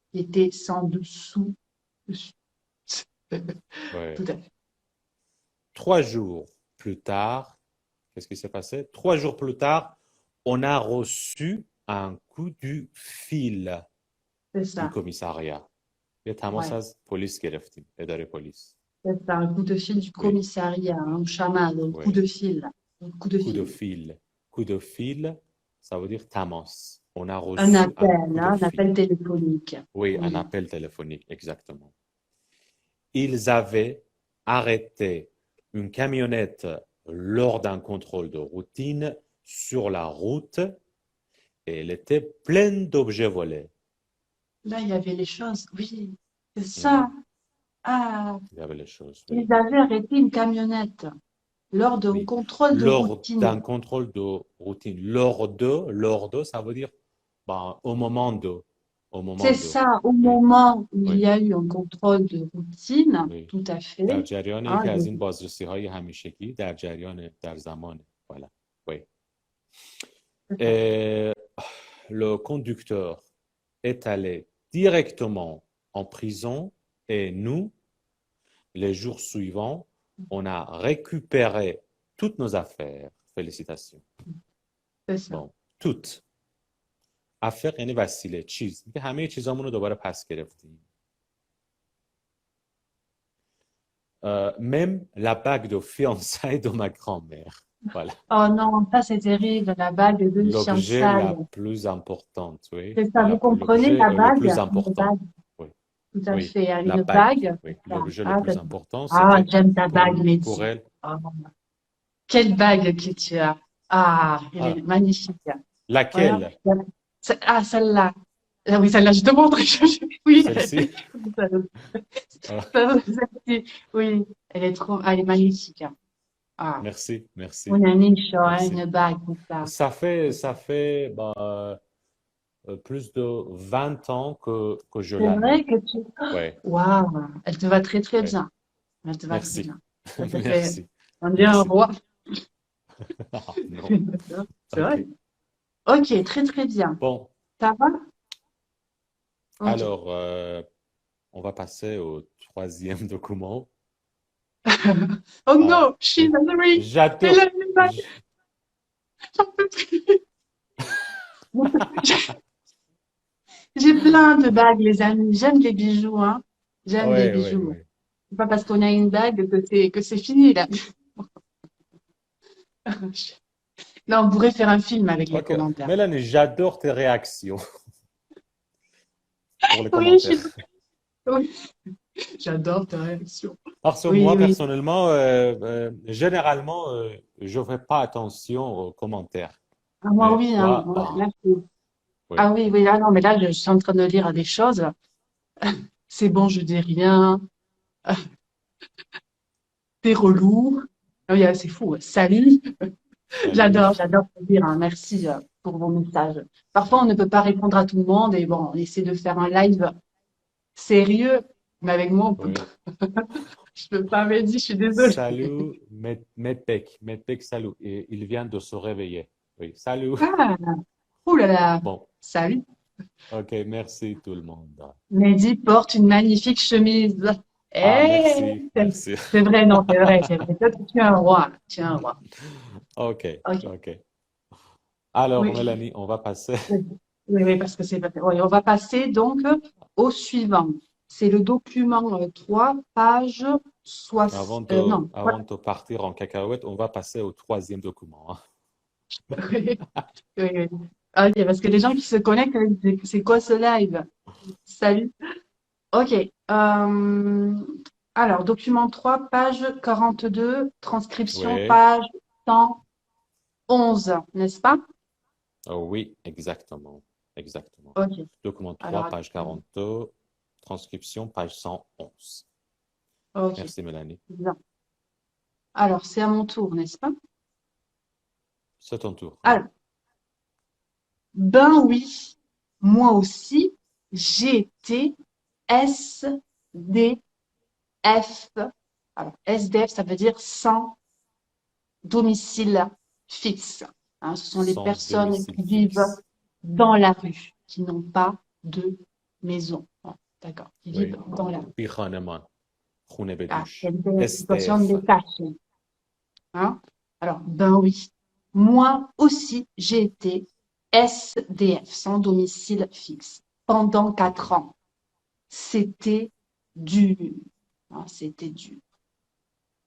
B: qui étaient sans dessous.
A: Ouais.
B: Tout à fait.
A: 3 jours plus tard, qu'est-ce qui s'est passé? 3 jours plus tard, on a reçu un coup du fil
B: C'est
A: du
B: ça.
A: commissariat. یه تماس
B: Ouais.
A: از پلیس گرفتیم، اداره پلیس.
B: C'est ça. Un coup de fil du
A: Oui,
B: commissariat, un chamade, un coup
A: oui.
B: de fil. Un coup de
A: Coup de
B: fil.
A: fil. Coup de fil, ça veut dire تماس. On a
B: Un
A: reçu un
B: appel,
A: coup de
B: hein, un
A: fil.
B: appel téléphonique.
A: Oui, un
B: Oui.
A: appel téléphonique, exactement. Ils avaient arrêté une camionnette lors d'un contrôle de routine sur la route et elle était pleine d'objets volés.
B: Là, il y avait les choses. Oui, c'est ça. Ah,
A: Il y avait les choses, oui.
B: ils avaient arrêté une camionnette lors d'un
A: Oui.
B: contrôle de
A: Lors
B: routine.
A: d'un contrôle de routine. Lors de, ça veut dire au moment de. Au moment
B: C'est
A: de.
B: ça, au
A: Oui,
B: moment où il
A: oui,
B: y a eu un contrôle de routine,
A: oui.
B: tout à
A: در
B: fait.
A: جریان
B: Hein,
A: یکی از این بازرسی‌های همیشگی در زمان. Voilà. Oui. Et le conducteur est allé directement en prison et nous, les jours suivants, on a récupéré toutes nos affaires. Félicitations.
B: c'est ça.
A: Bon, toutes. affaires یعنی وسیله، چیز. میگه همه چیزامون رو دوباره پس گرفتیم. Même la bague de fiançailles de ma grand-mère. Voilà.
B: Oh non, ça c'est terrible, la bague de
A: L'objet la
B: fiançailles.
A: plus importante, oui.
B: C'est ça, vous comprenez
A: L'objet
B: la
A: le
B: bague?
A: plus
B: Une
A: important.
B: bague,
A: Oui,
B: tout à
A: oui.
B: fait.
A: La
B: Une
A: bague,
B: bague,
A: oui.
B: c'est ça.
A: L'objet le
B: Ah,
A: plus
B: d'accord.
A: important,
B: Ah,
A: c'était
B: j'aime ta bague,
A: pour
B: Mehdi.
A: elle.
B: Oh, quelle bague que tu as. Ah, elle est
A: Ah,
B: magnifique. Voilà.
A: laquelle?
B: Ah, celle-là. Ah oui, celle-là, je te montre. Oui,
A: Celle-ci? Ah,
B: celle-ci. Oui, elle est magnifique, hein. Ah,
A: merci, merci,
B: une niche, hein,
A: merci.
B: une bague, comme ça.
A: Ça fait plus de 20 ans que je
B: C'est
A: la
B: vrai
A: mets.
B: que tu...
A: Ouais,
B: Waouh, elle te va très très
A: ouais.
B: bien. Elle te va très
A: Merci.
B: bien. Ça te fait...
A: Merci.
B: On dirait un
A: Merci.
B: roi.
A: Ah, non.
B: C'est vrai.
A: OK.
B: Ok, très très bien.
A: Bon,
B: Ça va? Ok.
A: alors, on va passer au troisième document.
B: Oh
A: Ah,
B: no, she's angry. Elle
A: j'adore.
B: a une bague,
A: j-
B: j'en peux plus. J'ai plein de bagues, les amis. J'aime les bijoux, hein. J'aime les
A: Ouais, ouais,
B: bijoux.
A: ouais.
B: C'est pas parce qu'on a une bague que c'est fini, là. Non, on pourrait faire un film avec les
A: OK.
B: commentaires.
A: Mélanie, j'adore tes réactions pour les
B: Oui,
A: commentaires.
B: oui. J'adore ta réaction.
A: Parce que
B: Oui,
A: moi,
B: oui.
A: personnellement, généralement, je fais pas attention aux commentaires.
B: Ah, moi,
A: Mais
B: oui, hein.
A: toi,
B: Là,
A: ben,
B: ah
A: oui.
B: oui, oui, là, non, mais là, je suis en train de lire des choses. C'est bon, je dis rien. T'es relou. Ah oui, c'est fou. Salut.
A: Salut.
B: J'adore te dire, hein. Merci pour vos messages. Parfois, on ne peut pas répondre à tout le monde et bon, on essaie de faire un live sérieux, mais avec moi, on peut
A: Oui.
B: pas. Je peux pas, mais je suis désolée.
A: Salut, Medpek. Medpek, salut. Et il vient de se réveiller. Oui, salut.
B: Ah, oh là là.
A: Bon,
B: Salut.
A: ok, merci tout le monde.
B: Mehdi porte une magnifique chemise.
A: Ah,
B: Eh,
A: merci,
B: c'est
A: merci.
B: c'est vrai, non, c'est vrai, c'est vrai. Toi, tu es un roi. Tu es un roi.
A: Ok,
B: Ok.
A: ok. Alors,
B: Oui,
A: Mélanie, on va passer
B: oui, oui, oui, parce que c'est pas. Oui, on va passer donc au suivant. C'est le document 3, page 60.
A: avant de,
B: Non,
A: avant de partir en cacahuète, on va passer au troisième document, hein.
B: oui, oui, oui. Ok, parce que les gens qui se connectent, c'est quoi ce live? Salut. Ok. Alors, document 3, page 42, transcription,
A: Oui,
B: page 111, n'est-ce pas?
A: oh, oui, exactement, exactement.
B: Ok.
A: Document
B: Alors,
A: 3, page
B: attends.
A: 42, transcription, page 111.
B: Ok.
A: Merci, Mélanie.
B: Bien. Alors, c'est à mon tour, n'est-ce pas?
A: C'est ton tour, oui.
B: Alors, ben oui, moi aussi, j'ai été SDF. Alors, SDF, ça veut dire sans domicile fixe. Hein, ce sont les
A: Sans
B: personnes
A: domicile
B: qui vivent
A: fixe.
B: dans la rue, qui n'ont pas de maison. Hein, d'accord, qui vivent
A: Oui.
B: dans la rue.
A: Bikhanaman, khune
B: Ah, il y
A: bedush.
B: a des situations
A: SDF.
B: détachées. Hein? Alors, ben oui, moi aussi, j'ai été SDF, sans domicile fixe, pendant
A: Ok.
B: 4 ans. C'était dur. Hein, c'était dur.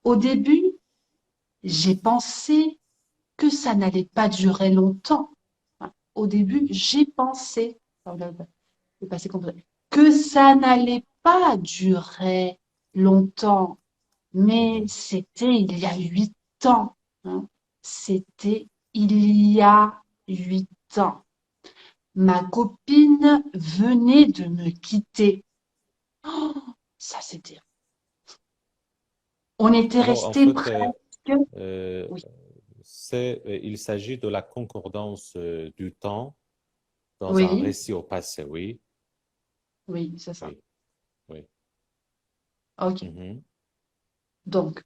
B: Au début, j'ai pensé que ça n'allait pas durer longtemps. Hein, au début,
A: Mhm.
B: j'ai pensé, oh là là, c'est passé complètement, que ça n'allait pas durer longtemps. Mais
A: Mhm.
B: c'était il y a 8 ans. Hein. C'était il y a 8 ans. Ma copine venait de me quitter. Oh, ça, c'était. On était
A: Alors, en
B: restés
A: fait,
B: presque.
A: euh,
B: Oui,
A: il s'agit de la concordance du temps dans un
B: oui,
A: récit au passé, oui.
B: oui, c'est ça.
A: Oui, oui.
B: Ok.
A: Mhm.
B: Donc,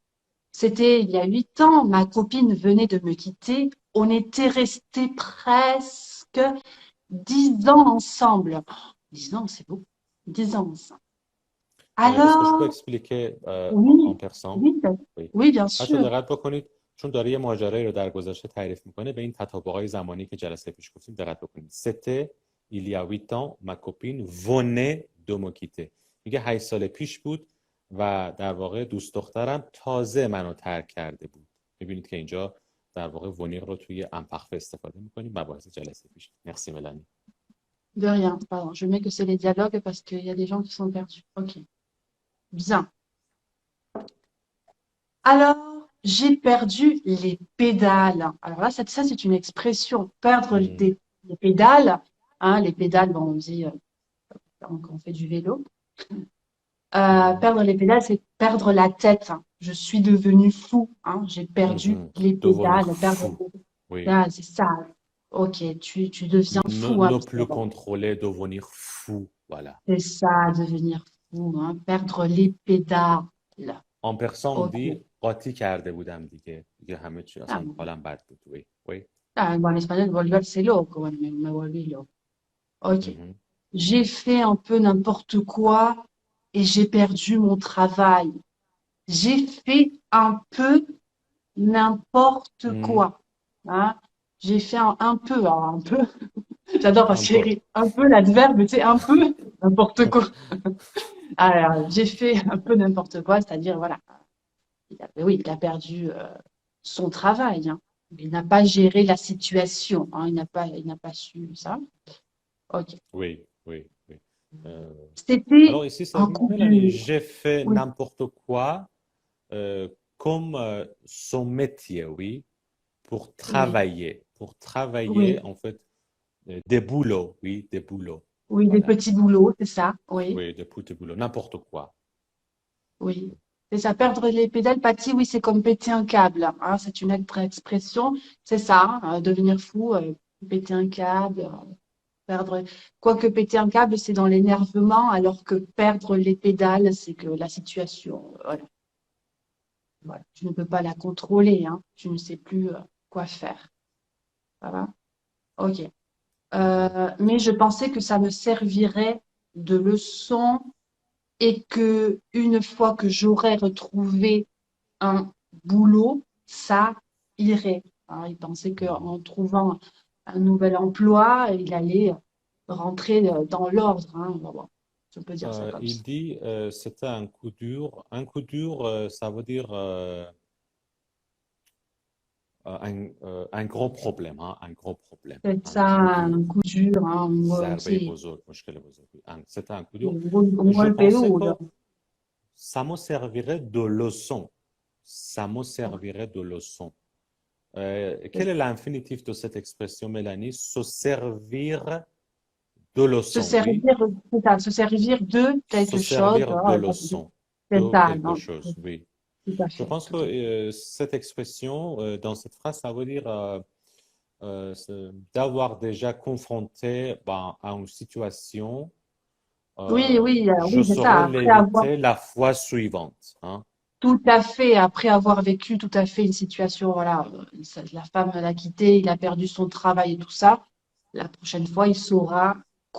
B: c'était il y a 8 ans. Ma copine venait de me quitter. On était restés presque 10 ans ensemble. Oh, 10 ans, c'est beau. 10 ans ensemble.
A: Est-ce que je peux
B: Alors,
A: expliquer en
B: oui,
A: persan؟
B: oui,
A: Oui.
B: oui, bien
A: بچه
B: sûr.
A: دقت بکنید چون داره یه ماجرایی رو در گذشته تعریف میکنه به این تطابق‌های زمانی که جلسه پیش گفتیم دقت بکنید. C'était il y a 8 ans ma copine venait de me quitter. میگه 8 سال پیش بود و در واقع دوست دخترم تازه منو ترک کرده بود. میبینید که اینجا در واقع ونیر رو توی امپخفه استفاده میکنیم مباحث جلسه پیش. مرسی ملانی.
B: De rien, pardon. Je mets que c'est les dialogues parce qu'il y a des gens qui sont perdus. Ok, bien. Alors, j'ai perdu les pédales. Alors là, ça, c'est une expression, perdre
A: Hmm.
B: les pédales. Hein, les pédales, bon, on dit donc on fait du vélo. Perdre les pédales, c'est perdre la tête, hein. Je suis devenue fou, hein. J'ai perdu
A: Mhm.
B: les
A: Devenir
B: pédales. Perdre
A: fou.
B: les
A: Oui.
B: pédales, c'est ça. Ok, tu deviens fou, hein,
A: Ne
B: parce que,
A: plus
B: bon,
A: contrôler, devenir fou. Voilà.
B: c'est ça, devenir fou, hein. Perdre les pédales.
A: En persan, on
B: Ok.
A: dit قاطی کرده بودم دیگه همه چی
B: Ah,
A: اصلا حالم بد بود. Oui. Oui.
B: bon, en espagnol, volverse loco, ouais, me volví loco. Ok.
A: Mhm.
B: J'ai fait un peu n'importe quoi et j'ai perdu mon travail. J'ai fait un peu n'importe
A: Mhm.
B: quoi, hein. J'ai fait un peu, alors un peu. J'adore parce
A: Un
B: que c'est
A: peu.
B: écrit un peu l'adverbe, tu sais, un peu n'importe quoi. Alors, j'ai fait un peu n'importe quoi, c'est-à-dire, voilà, oui, il a perdu son travail, hein. Il n'a pas géré la situation, hein. Il n'a pas su ça. Ok.
A: Oui, oui, oui. Euh,
B: C'était
A: alors ici, c'est
B: un coup
A: Mélanie.
B: dur.
A: J'ai fait
B: Oui,
A: n'importe quoi comme son métier, oui, pour
B: oui,
A: travailler. Pour travailler,
B: oui,
A: en fait, des boulots, oui, des boulots.
B: oui, des
A: Voilà.
B: petits boulots, c'est ça. Oui,
A: Oui, des petits boulots, n'importe quoi.
B: oui. C'est ça, perdre les pédales, Patty, oui, c'est comme péter un câble, hein. C'est une autre expression. C'est ça, hein, devenir fou, péter un câble, perdre. Quoique péter un câble, c'est dans l'énervement, alors que perdre les pédales, c'est que la situation, voilà, voilà, tu ne peux pas la contrôler, hein. Tu ne sais plus quoi faire. Voilà. Ok.
A: Mhm.
B: Mais je pensais que ça me servirait de leçon et que une fois que j'aurais retrouvé un boulot, ça irait, hein. Il pensait
A: Mhm.
B: qu'en trouvant un nouvel emploi, il allait rentrer dans l'ordre, hein. Bon, on peut dire ça comme
A: Il
B: ça.
A: dit c'était un coup dur. Un coup dur, ça veut dire un gros problème, hein, un gros problème.
B: C'est
A: Un
B: ça,
A: coup dur.
B: un coup dur, hein,
A: ضربه
B: c'est
A: بزرگ، مشکل بزرگ. C'était un coup dur.
B: un
A: Je
B: golpe
A: pensais que
B: duro.
A: ça me servirait de leçon. Ça me servirait de leçon. Quel est l'infinitif de cette expression, Mélanie? Se servir de
B: Se
A: leçon, oui.
B: servir, c'est ça, se servir de
A: Se
B: quelque chose,
A: servir de
B: hein,
A: leçon,
B: c'est
A: de
B: ça,
A: quelque
B: non,
A: chose, oui.
B: tout à
A: Je
B: fait,
A: pense
B: tout
A: que
B: à fait.
A: cette expression, dans cette phrase, ça veut dire d'avoir déjà confronté ben, à une situation,
B: Oui, oui,
A: je
B: oui, c'est ça.
A: saurais
B: Après avoir
A: l'éviter la fois suivante. Hein.
B: tout à fait, après avoir vécu tout à fait une situation, voilà, la femme l'a quitté, il a perdu son travail et tout ça. La prochaine fois, il saura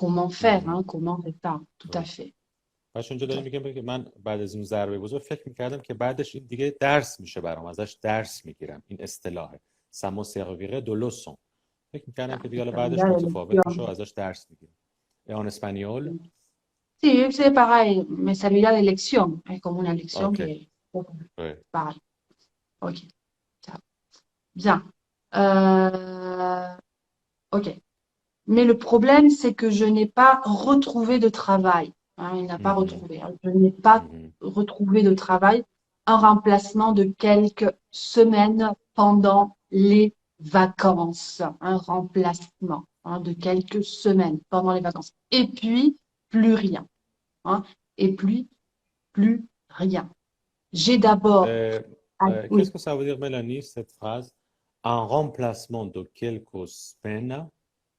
B: comment faire,
A: Mhm,
B: hein, comment faire ça. Tout à
A: oui.
B: fait,
A: باش اونجا
B: tout à
A: داریم
B: fait.
A: میگم که من بعد از اون ضربه بزرگ فکر میکردم که بعدش این دیگه درس میشه برام ازش درس میگیرم این اصطلاحه سمو سرویره دو لوسون فکر میکردم
B: Ah,
A: که دیگه حالا
B: c'est
A: بعدش
B: la
A: متفاوت میشه و
B: lección.
A: ازش درس میگیرم en espagnol
B: Sí, c'est pareil, mais celui-là de lección, es como una lección
A: ok
B: que
A: oui.
B: pareil. Ok, ça va. Bien. Euh, ok. Mais le problème, c'est que je n'ai pas retrouvé de travail, hein. Il n'a pas
A: Mhm,
B: retrouvé, hein. Je n'ai pas
A: mhm,
B: retrouvé de travail. Un remplacement de quelques semaines pendant les vacances. Un remplacement, hein, de quelques semaines pendant les vacances. Et puis, plus rien, hein. Et puis, plus rien. J'ai d'abord,
A: Euh,
B: ah,
A: qu'est-ce
B: oui,
A: que ça veut dire, Mélanie, cette phrase? En remplacement de quelques semaines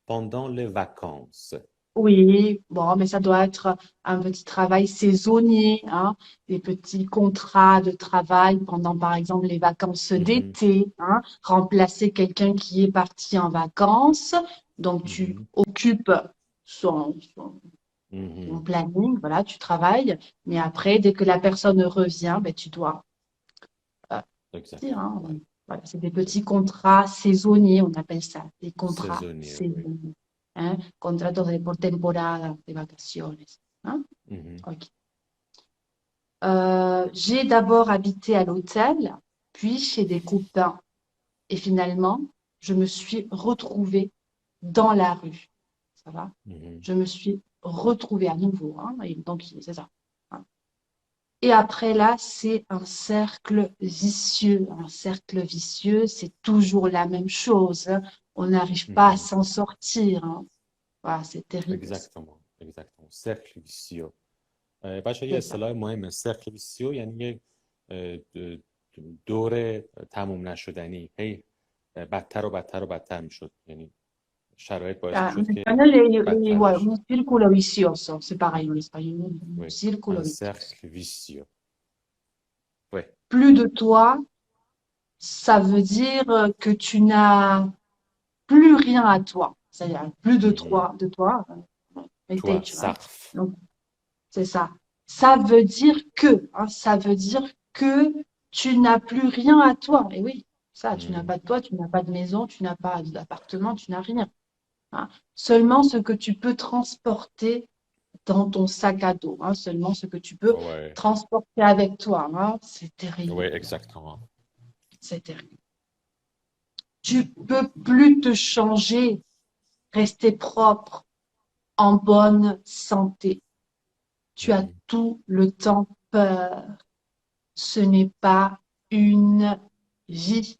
A: pendant les vacances.
B: oui, bon, mais ça doit être un petit travail saisonnier, hein, des petits contrats de travail pendant, par exemple, les vacances
A: Mhm,
B: d'été, hein, remplacer quelqu'un qui est parti en vacances. Donc, tu
A: mhm,
B: occupes son
A: mhm.
B: planning, voilà, tu travailles, mais après, dès que la personne revient, ben, tu dois euh, dire,
A: Exactement,
B: hein,
A: ouais.
B: voilà, c'est des petits
A: Oui.
B: contrats saisonniers, on appelle ça, des contrats
A: Saisonnier, oui.
B: saisonniers, hein, contratos de por temporada, de vacaciones, hein.
A: Mhm,
B: Ok. J'ai d'abord habité à l'hôtel, puis chez des copains. Et finalement, je me suis retrouvée dans la rue. Ça va?
A: mhm.
B: Je me suis retrouvée à nouveau, hein, et donc, c'est ça, hein. Et après là, c'est un cercle vicieux. Un cercle vicieux, c'est toujours la même chose, hein. On n'arrive pas à
A: Mhm.
B: s'en sortir, hein. Voilà, c'est terrible.
A: Exactement. exactement. Cercle vicieux. بچه یه
B: C'est ça.
A: اصطلاح مهمه cercle vicieux یعنی یک دور تموم نشدنی هی بدتر و بدتر و بدتر میشد یعنی شرایط باعث
B: En
A: میشد que
B: espagnol,
A: بدتر
B: ouais,
A: بشه
B: un círculo vicioso, c'est pareil en espagnol, un
A: oui
B: círculo
A: un
B: vicioso.
A: cercle vicieux oui
B: Plus de toi, ça veut dire que tu n'as plus rien à toi. C'est-à-dire plus
A: Mhm.
B: de toi,
A: toi
B: heritage, hein.
A: sarf
B: Donc, c'est ça. Ça veut dire que, hein, ça veut dire que tu n'as plus rien à toi. Et oui, ça, tu n'as
A: Mhm.
B: pas de toi, tu n'as pas de maison, tu n'as pas d'appartement, tu n'as rien, hein. Seulement ce que tu peux transporter dans ton sac à dos, hein, seulement ce que tu peux
A: ouais
B: transporter avec toi, hein. C'est
A: oui
B: terrible,
A: exactement
B: c'est terrible. Tu peux plus te changer, rester propre, en bonne santé. Tu as
A: Mhm.
B: tout le temps peur. Ce n'est pas une vie,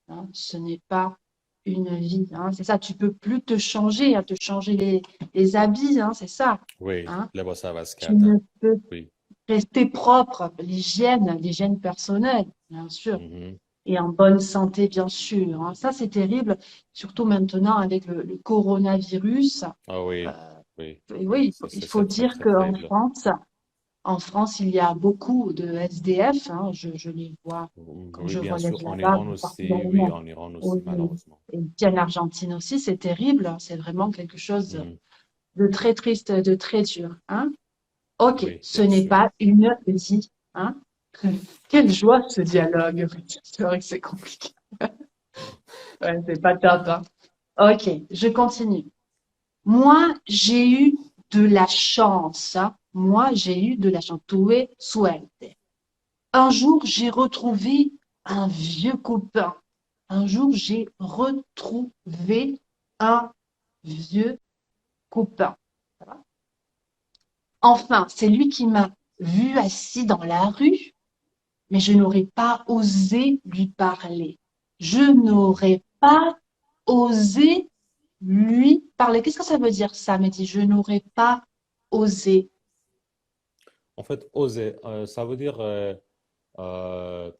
B: hein. Ce n'est pas une vie, hein. C'est ça, tu peux plus te changer, hein, te changer les habits, hein, c'est ça,
A: oui
B: hein.
A: لباس عوض
B: Tu ne
A: کردن
B: peux
A: oui
B: rester propre, l'hygiène personnelle, bien sûr,
A: Mhm.
B: et en bonne santé, bien sûr, hein. Ça, c'est terrible, surtout maintenant avec le coronavirus.
A: ah oui
B: Euh,
A: oui
B: et
A: oui
B: oui,
A: ça
B: il
A: c'est
B: faut
A: c'est très
B: dire
A: très
B: qu'en
A: terrible
B: France, il y a beaucoup de SDF, hein. Je les vois quand
A: oui
B: je
A: bien
B: voyage
A: sûr en
B: là-bas,
A: Iran
B: partout dans
A: aussi
B: le
A: oui
B: monde.
A: en Iran aussi
B: Oui,
A: malheureusement
B: et ici en Argentine aussi, c'est terrible, hein. C'est vraiment quelque chose
A: Mhm.
B: de très triste, de très dur, hein. Ok,
A: oui
B: ce
A: bien
B: n'est
A: sûr
B: pas une vie, hein. Quelle joie ce dialogue. C'est vrai que c'est compliqué. Ouais, c'est pas top, hein. Ok, je continue. Moi, j'ai eu de la chance, hein. Moi, j'ai eu de la chance. Tuve suerte. Un jour, j'ai retrouvé un vieux copain. Un jour, j'ai retrouvé un vieux copain. Enfin, c'est lui qui m'a vu assis dans la rue, mais je n'aurais pas osé lui parler. Je
A: Mhm.
B: n'aurais pas osé lui parler. Qu'est-ce que ça veut dire ça, Mehdi? Je n'aurais pas osé.
A: En fait, oser, ça veut dire euh,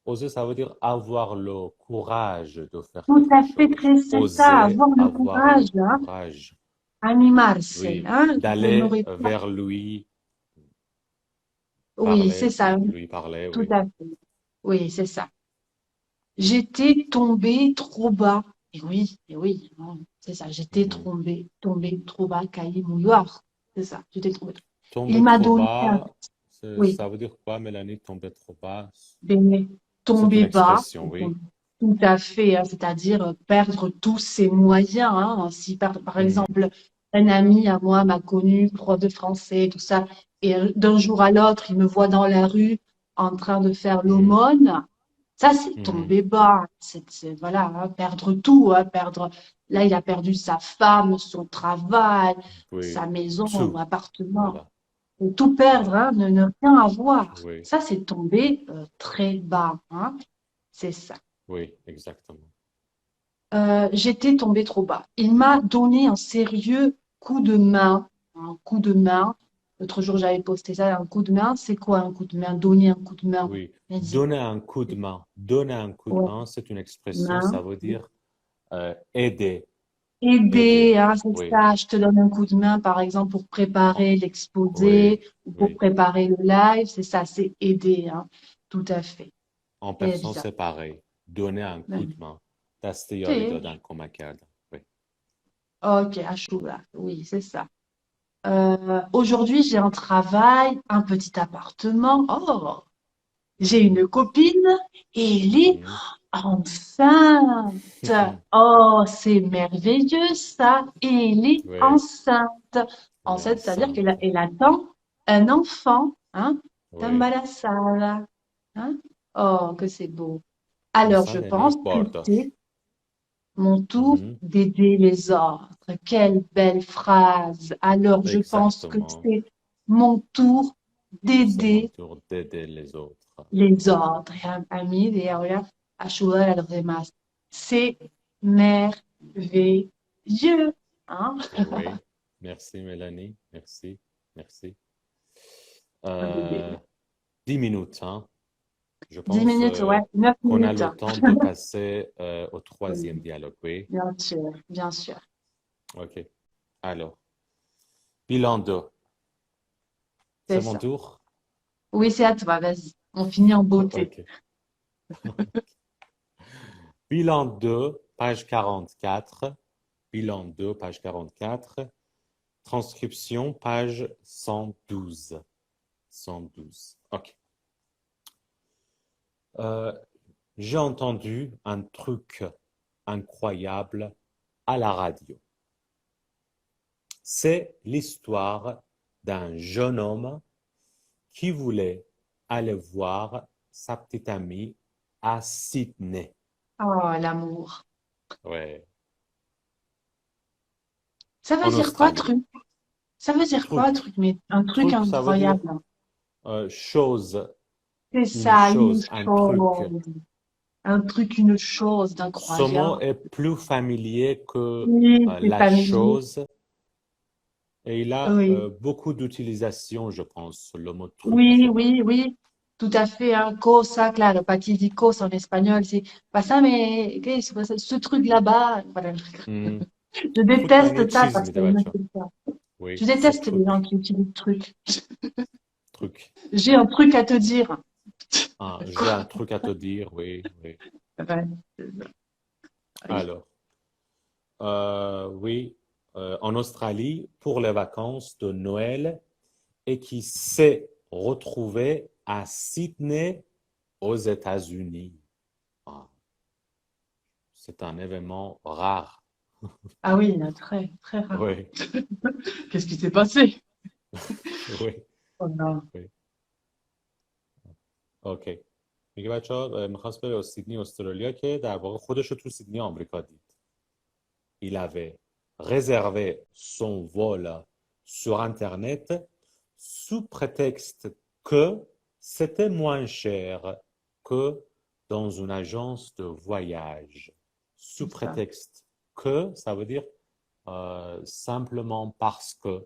A: oser, ça veut dire avoir le courage de faire
B: Tout
A: quelque
B: à fait,
A: chose.
B: très, c'est ça,
A: Oser
B: avoir le
A: avoir le
B: courage, hein,
A: courage,
B: animarse,
A: oui,
B: hein, je
A: d'aller
B: n'aurais pas.
A: vers lui,
B: Oui, c'est ça,
A: lui parler,
B: tout
A: oui.
B: à fait. Oui, c'est ça. J'étais tombée trop bas. Et oui, hein, c'est ça. J'étais
A: Mhm.
B: tombée trop bas, caí muy bajo. C'est ça, j'étais tombée trop bas. Il
A: Tomber
B: m'a
A: trop
B: donné
A: bas,
B: oui,
A: ça veut dire quoi, Mélanie, tomber trop bas?
B: baigner,
A: C'est une
B: tomber bas,
A: expression, oui.
B: tout à fait, hein, c'est-à-dire perdre tous ses moyens, hein. Si par
A: Mhm.
B: exemple, un ami à moi m'a connu, prof de français, tout ça, et d'un jour à l'autre, il me voit dans la rue en train de faire
A: Mhm.
B: l'aumône, ça c'est
A: Mhm.
B: tomber bas, voilà, hein, perdre tout, hein, là il a perdu sa femme, son travail,
A: Oui,
B: sa maison, son
A: tout,
B: appartement.
A: voilà,
B: Tout perdre,
A: voilà,
B: hein, ne rien avoir.
A: oui,
B: Ça, c'est
A: oui,
B: tomber très bas, hein. C'est ça.
A: oui, exactement.
B: J'étais tombée trop bas. Il m'a donné un sérieux coup de main. Un coup de main. L'autre jour, j'avais posté ça, un coup de main. C'est quoi un coup de main? Donner un coup de main.
A: Oui,
B: Vas-y.
A: donner un coup de main. Donner un coup de
B: Ouais.
A: main, c'est une expression,
B: Main.
A: ça veut dire aider,
B: Aider,
A: aider.
B: hein, c'est
A: Oui,
B: ça. Je te donne un coup de main, par exemple, pour
A: en-
B: préparer l'exposé
A: oui,
B: ou pour
A: oui.
B: préparer le live. C'est ça, c'est aider, hein. Tout à fait.
A: En personne,
B: Exact.
A: c'est pareil. Donner un coup de main. Detta gör vi
B: Si.
A: då den komma kärlek. Oui.
B: Ok, à Choula. Oui, c'est ça. Aujourd'hui, j'ai un travail, un petit appartement. Oh, j'ai
A: Mhm,
B: une copine et elle est
A: mhm.
B: enceinte. Oh, c'est merveilleux ça. Et elle est
A: Oui,
B: enceinte.
A: elle est
B: Enceinte, c'est-à-dire
A: enceinte.
B: elle attend un enfant. Hein? Está
A: Oui,
B: embarazada. Hein? Oh, que c'est beau. Alors,
A: ça
B: je
A: c'est
B: pense
A: mycket
B: que
A: bort.
B: c'est mon tour
A: Mhm,
B: d'aider les autres. Quelle belle phrase. Alors, je pense que
A: exactement.
B: c'est mon tour
A: C'est mon
B: d'aider
A: tour d'aider les autres.
B: les autres. A mí de ahora ayudar a los demás. C'est merveilleux. Hein?
A: Oui, Merci, Mélanie. Merci. Merci.
B: Un bébé.
A: 10 minutes, hein. Je
B: 10
A: pense
B: minutes, ouais, 9
A: qu'on a
B: minutes.
A: le temps de passer au
B: Oui,
A: troisième dialogue, oui.
B: bien sûr, bien sûr.
A: OK. Alors, bilan 2.
B: C'est
A: C'est mon
B: ça.
A: tour?
B: Oui, c'est à toi, vas-y. On finit en beauté.
A: OK. Bilan 2, page 44. Bilan 2, page 44. Transcription, page 112. 112. OK. J'ai entendu un truc incroyable à la radio. C'est l'histoire d'un jeune homme qui voulait aller voir sa petite amie à Sydney.
B: Oh, l'amour.
A: Ouais.
B: Ça veut
A: En
B: dire quoi,
A: Australie.
B: truc? Ça veut dire quoi,
A: Truc.
B: truc? Mais un truc
A: Truc, ça veut dire
B: incroyable.
A: chose,
B: C'est
A: une
B: ça, une
A: chose, un truc.
B: chose. Un truc, une chose
A: Ce mot
B: d'incroyable.
A: est plus familier que
B: Oui, c'est
A: la
B: familier.
A: chose et il a
B: Oui,
A: beaucoup d'utilisation, je pense, le mot
B: oui,
A: truc.
B: oui, oui. Tout à fait, hein. Cosa, claro, patidicos en espagnol, c'est pas ça, mais qu'est-ce que c'est ce truc là-bas? Voilà.
A: Hmm.
B: Je
A: Truc ma
B: déteste ça
A: necesi
B: parce
A: mi
B: que
A: devam edeceğim.
B: je
A: Oui, ce
B: déteste les gens
A: truc,
B: qui utilisent truc.
A: truc.
B: J'ai un truc à te dire.
A: Ah, j'ai
B: Quoi?
A: un truc à te dire, oui, oui.
B: Ouais. Oui.
A: Alors, oui, en Australie, pour les vacances de Noël, et qui s'est retrouvé à Sydney, aux États-Unis. Ah, c'est un événement rare.
B: Ah oui, très, très rare.
A: Oui,
B: Qu'est-ce qui s'est passé?
A: oui,
B: Oh non.
A: oui. اوکی. میگه بچه ها میخواست بره سیدنی استرالیا که در واقع خودش رو تو سیدنی آمریکا دید. Il avait réservé son vol sur Internet sous prétexte que c'était moins cher que dans une agence de voyage. Sous
B: C'est ça.
A: prétexte que, ça veut dire simplement parce que.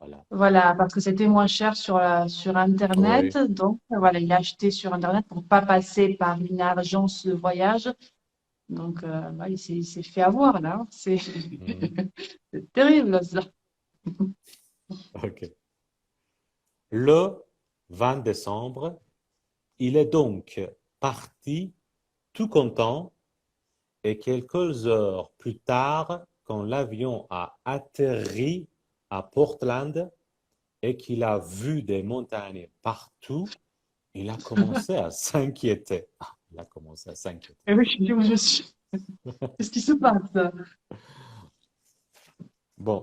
A: Voilà.
B: Voilà, parce que c'était moins cher sur Internet.
A: Oui.
B: Donc, voilà, il a acheté sur Internet pour pas passer par une agence de voyage. Donc, ouais, il s'est fait avoir, là.
A: Mm.
B: C'est terrible, ça.
A: OK. Le 20 décembre, il est donc parti tout content et quelques heures plus tard, quand l'avion a atterri à Portland et qu'il a vu des montagnes partout, il a commencé à s'inquiéter. Ah, il a commencé à s'inquiéter.
B: Et oui, je dis où je suis. Qu'est-ce qui se passe?
A: Bon.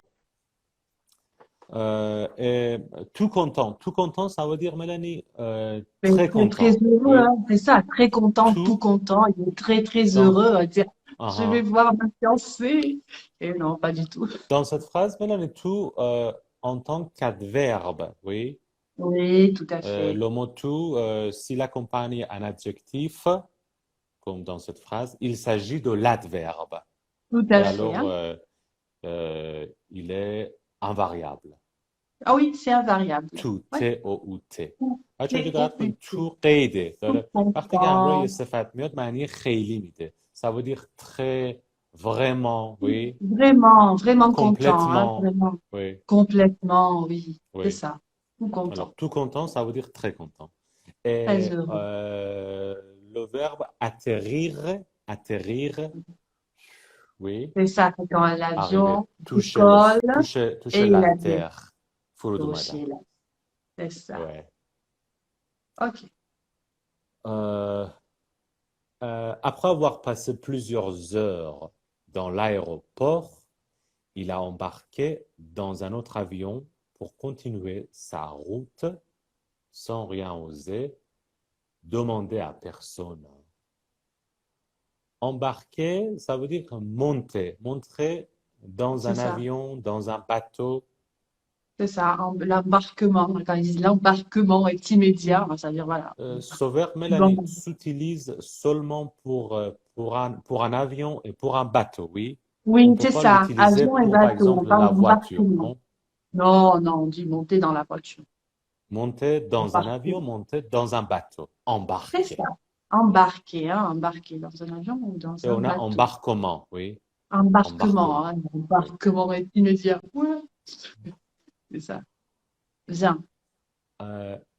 A: Et tout content, ça veut dire, Mélanie,
B: Mais
A: très
B: très, très
A: content.
B: heureux,
A: Oui,
B: hein. C'est ça, très content, tout
A: tout
B: content. Il est très, très
A: dans,
B: heureux à dire, je vais
A: uh-huh.
B: voir ma fiancée. Et non, pas du tout.
A: Dans cette phrase, Mélanie, tout en tant qu'adverbe, oui.
B: Oui, tout à fait.
A: Le mot tout, s'il accompagne un adjectif, comme dans cette phrase, il s'agit de l'adverbe.
B: Tout
A: Et
B: à fait,
A: alors,
B: hein.
A: il est invariable.
B: Ah oui, c'est invariable.
A: تو
B: Ouais.
A: ت او او ت
B: Tout
A: بچه اینجا
B: est
A: دقت کنید
B: occupé.
A: تو قیده
B: Tout
A: داره وقتی که همراه یه
B: content.
A: صفت میاد معنی خیلی میده ça veut dire très vraiment oui
B: Vraiment, vraiment content, hein.
A: complètement
B: Vraiment.
A: oui
B: Complètement, oui. C'est
A: oui
B: ça. Tout content.
A: alors tout content ça veut dire très content
B: Très
A: et
B: heureux.
A: le verbe atterrir atterrir oui
B: C'est ça, c'est quand
A: arriver
B: l'avion
A: toucher
B: décolle et
A: toucher
B: il
A: la
B: a des
A: terre فرود
B: dossiers là. C'est ça.
A: ouais
B: OK.
A: Euh, après avoir passé plusieurs heures dans l'aéroport, il a embarqué dans un autre avion pour continuer sa route sans rien oser, demander à personne. Embarquer, ça veut dire monter, monter dans
B: C'est
A: un
B: ça.
A: avion, dans un bateau.
B: C'est ça. L'embarquement. Quand ils disent l'embarquement est immédiat, ça veut dire voilà.
A: Ce verbe,
B: Bon.
A: Mélanie, s'utilise seulement pour un avion et pour un bateau, oui. On ne
B: Oui,
A: peut
B: c'est
A: pas
B: ça.
A: l'utiliser
B: Avion et
A: pour, par
B: bateau. On
A: exemple,
B: parle
A: la voiture,
B: d'embarquement.
A: non?
B: Non, non, on dit monter dans la voiture.
A: Monter dans un
B: Embarquer.
A: avion, monter dans un bateau.
B: C'est
A: Embarquer.
B: ça. Embarquer, hein, embarquer dans un avion ou dans
A: Et
B: un
A: on a
B: bateau.
A: embarquement, oui.
B: Embarquement,
A: Embarquement.
B: hein, embarquement immédiat. Ouais, c'est ça. Bien.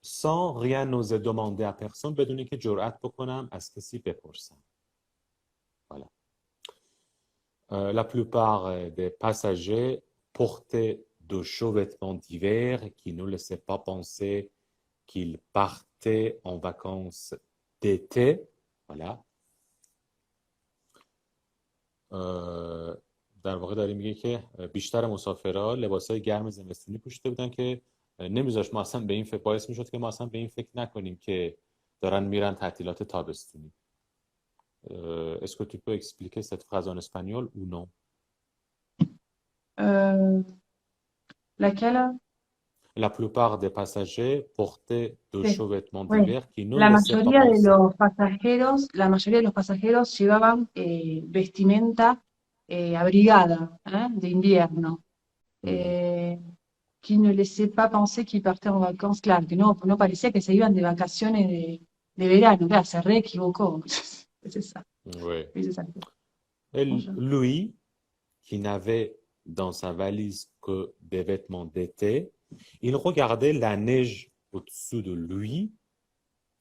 A: sans rien oser demander à personne بدونی که جرأت بکنم از کسی بپرسم. Voilà. La plupart des passagers portaient de chauds vêtements d'hiver qui ne laissaient pas penser qu'ils partaient en vacances d'été. Voilà. در واقع داره میگه که بیشتر مسافرها لباسای گرم زمستونی پوشیده بودن که نمیذاشت ما اصلا به این فکر باعث میشد که ما اصلا به این فکر نکنیم که دارن میرن تعطیلات تابستونی. Est-ce que tu peux expliquer cette phrase en espagnol ou non?
B: Euh, laquelle?
A: La plupart des passagers portaient de
B: Sí.
A: chauds vêtements
B: Oui.
A: d'hiver qui ne laissaient pas penser.
B: La mayoría de los pasajeros llevaban vestimenta abrigada, de invierno,
A: Mhm.
B: qui ne laissait pas penser qu'ils partaient en vacances. Claro, que no, no parecía que se iban de vacaciones de verano. Claro, se re equivocó. C'est ça.
A: Oui.
B: Oui, c'est ça.
A: Et
B: Bonjour.
A: Louis, qui n'avait dans sa valise que des vêtements d'été, il regardait la neige au-dessus de lui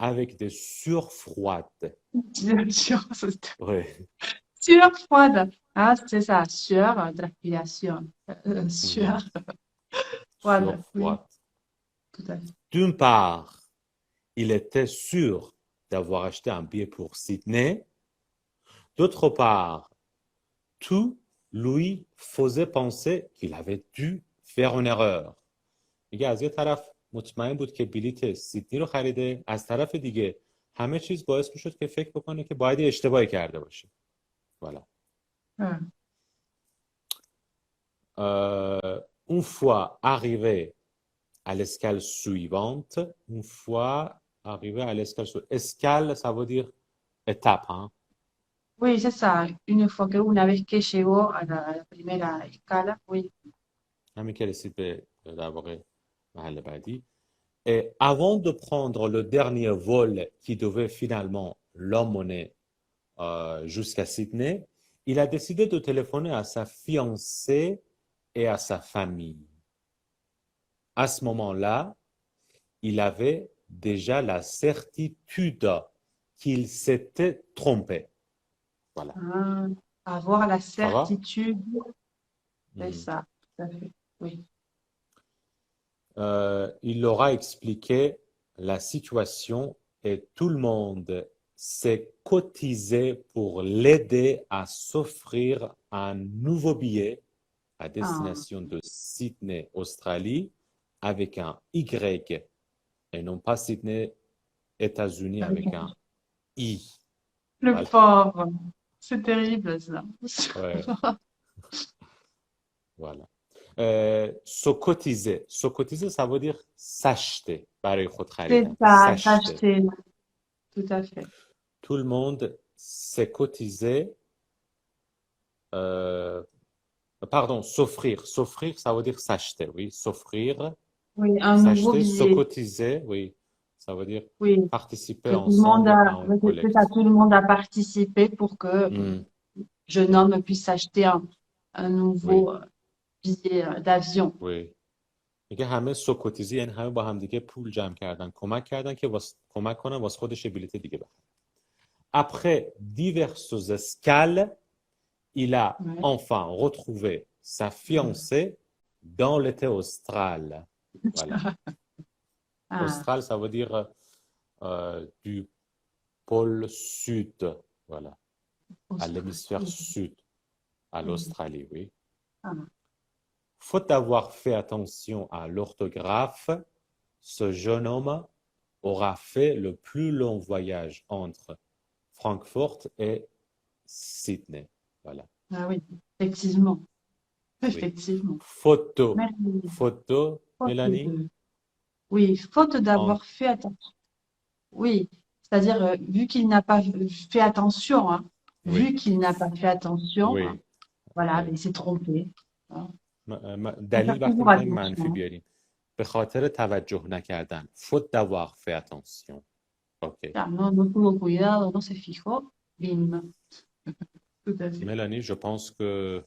A: avec des sueurs froides.
B: Sueur,
A: Oui,
B: sueur froide. Ah, c'est ça, sueur, transpiration. Sueur
A: sueurs
B: froide, oui,
A: froides.
B: tout à fait.
A: D'une part, il était sûr d'avoir acheté un billet pour Sydney. D'autre part, tout lui faisait penser qu'il avait dû faire une erreur. میگه از یه طرف مطمئن بود که بلیت سیدنی رو خریده، از طرف دیگه همه چیز باعث میشد که فکر بکنه که باید یه اشتباهی کرده باشه. Voilà.
B: Ah.
A: Une fois arrivé à l'escale suivante, une fois arrivé à l'escale suivante, escale, ça veut dire étape, hein?
B: Oui, c'est ça. Una vez que llegó a la primera escala, oui.
A: همین که رسید به در واقع محل بعدی. Et avant de prendre le dernier vol qui devait finalement l'emmener jusqu'à Sydney, il a décidé de téléphoner à sa fiancée et à sa famille. À ce moment-là, il avait déjà la certitude qu'il s'était trompé. Voilà.
B: Ah, avoir la
A: Ça va?
B: certitude, c'est
A: Mhm.
B: ça, tout à fait. Oui.
A: Il leur a expliqué la situation et tout le monde s'est cotisé pour l'aider à s'offrir un nouveau billet à
B: Ah,
A: destination de Sydney, Australie, avec un Y et non pas Sydney, États-Unis avec un I.
B: le
A: Voilà.
B: pauvre, c'est terrible ça.
A: Ouais, voilà. Se cotiser. Se cotiser, ça veut dire s'acheter. برای خود
B: C'est
A: خریدن.
B: ça,
A: S'acheter.
B: s'acheter, tout à fait.
A: Tout le monde s'est cotisé. Pardon, s'offrir. S'offrir, ça veut dire s'acheter, oui. S'offrir,
B: Oui, un nouveau
A: s'acheter, se
B: billet.
A: cotiser, oui. Ça veut dire
B: Oui,
A: participer
B: que tout le monde
A: ensemble
B: a,
A: à un
B: oui, c'est ça,
A: collectif.
B: tout le monde a participé pour que
A: Mm,
B: jeune homme puisse s'acheter un nouveau
A: oui,
B: billet d'avion.
A: oui. میگه همه سوکوتیزی یعنی همه با هم دیگه پول جمع کردن کمک کردن که کمک کنن واسه خودش یه بلیت دیگه بخره. Après diverses escales, il a
B: Ouais.
A: enfin retrouvé sa fiancée dans l'été austral. Voilà.
B: Ah,
A: Austral, ça veut dire du pôle sud, voilà, à
B: Australie.
A: l'hémisphère sud, à
B: Oui.
A: l'Australie, oui.
B: Ah.
A: Faute d'avoir fait attention à l'orthographe, ce jeune homme aura fait le plus long voyage entre Francfort et Sydney. Voilà.
B: Ah oui, effectivement.
A: Oui.
B: Effectivement.
A: Photo.
B: Merci.
A: Photo,
B: Faute
A: Mélanie?
B: Oui, faute
A: En-
B: d'avoir fait attention. Oui, c'est-à-dire, vu qu'il n'a pas fait attention, hein,
A: Oui,
B: vu qu'il n'a pas fait attention, hein,
A: oui,
B: voilà,
A: oui.
B: mais il s'est trompé. Hein.
A: دلیل
B: faire
A: وقتی
B: toujours
A: میخوایم منفی
B: attention.
A: بیاریم به خاطر توجه نکردن faute d'avoir fait attention. OK.
B: Ah, no, no tuvo cuidado, no se fijó. Bim. Tout à fait.
A: Mélanie, je pense que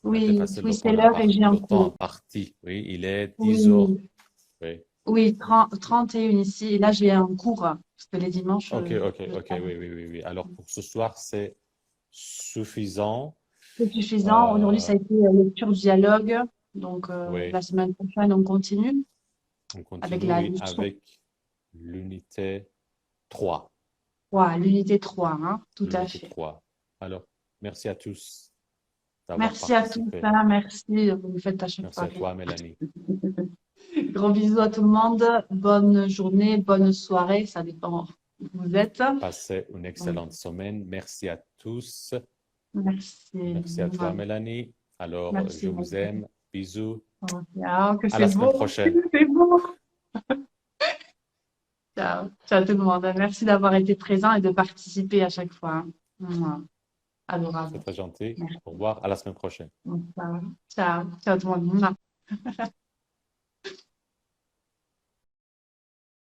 A: on a
B: Oui,
A: dépassé
B: oui,
A: le
B: c'est
A: temps
B: l'heure et j'ai un
A: le temps
B: cours.
A: imparti. Oui, il est 10 heures.
B: Oui,
A: Oui.
B: oui, 31 ici. Et là, j'ai un cours, parce que les dimanches,
A: OK, OK,
B: je
A: OK.
B: travaille.
A: Oui, oui, oui, oui. Alors pour ce soir, c'est suffisant.
B: C'est suffisant. Aujourd'hui, ça a été lecture dialogue. Donc,
A: Oui,
B: la semaine prochaine, on continue
A: on
B: avec
A: continue,
B: la
A: oui,
B: leçon
A: avec l'unité 3.
B: 3, l'unité 3, hein, tout à
A: L'unité
B: fait.
A: 3. Alors, merci à tous d'avoir
B: Merci à tous,
A: participé.
B: hein, merci. Vous me faites à chaque
A: Merci
B: fois
A: à
B: rire.
A: toi, Mélanie.
B: Gros bisous à tout le monde. Bonne journée, bonne soirée. Ça dépend où vous êtes.
A: Passez une excellente semaine. Merci à tous.
B: Merci.
A: Merci à toi, Mélanie. Alors,
B: Merci.
A: je vous aime. Bisous.
B: Ciao, que
A: À
B: c'est
A: la semaine
B: beau.
A: prochaine.
B: C'est beau. Ciao. Ciao tout le monde. Merci d'avoir été présent et de participer à chaque fois. Mouah.
A: C'est
B: Adorable.
A: très gentil.
B: Merci.
A: Au revoir. À la semaine prochaine.
B: Ciao. Ciao. Ciao tout le monde. Mouah.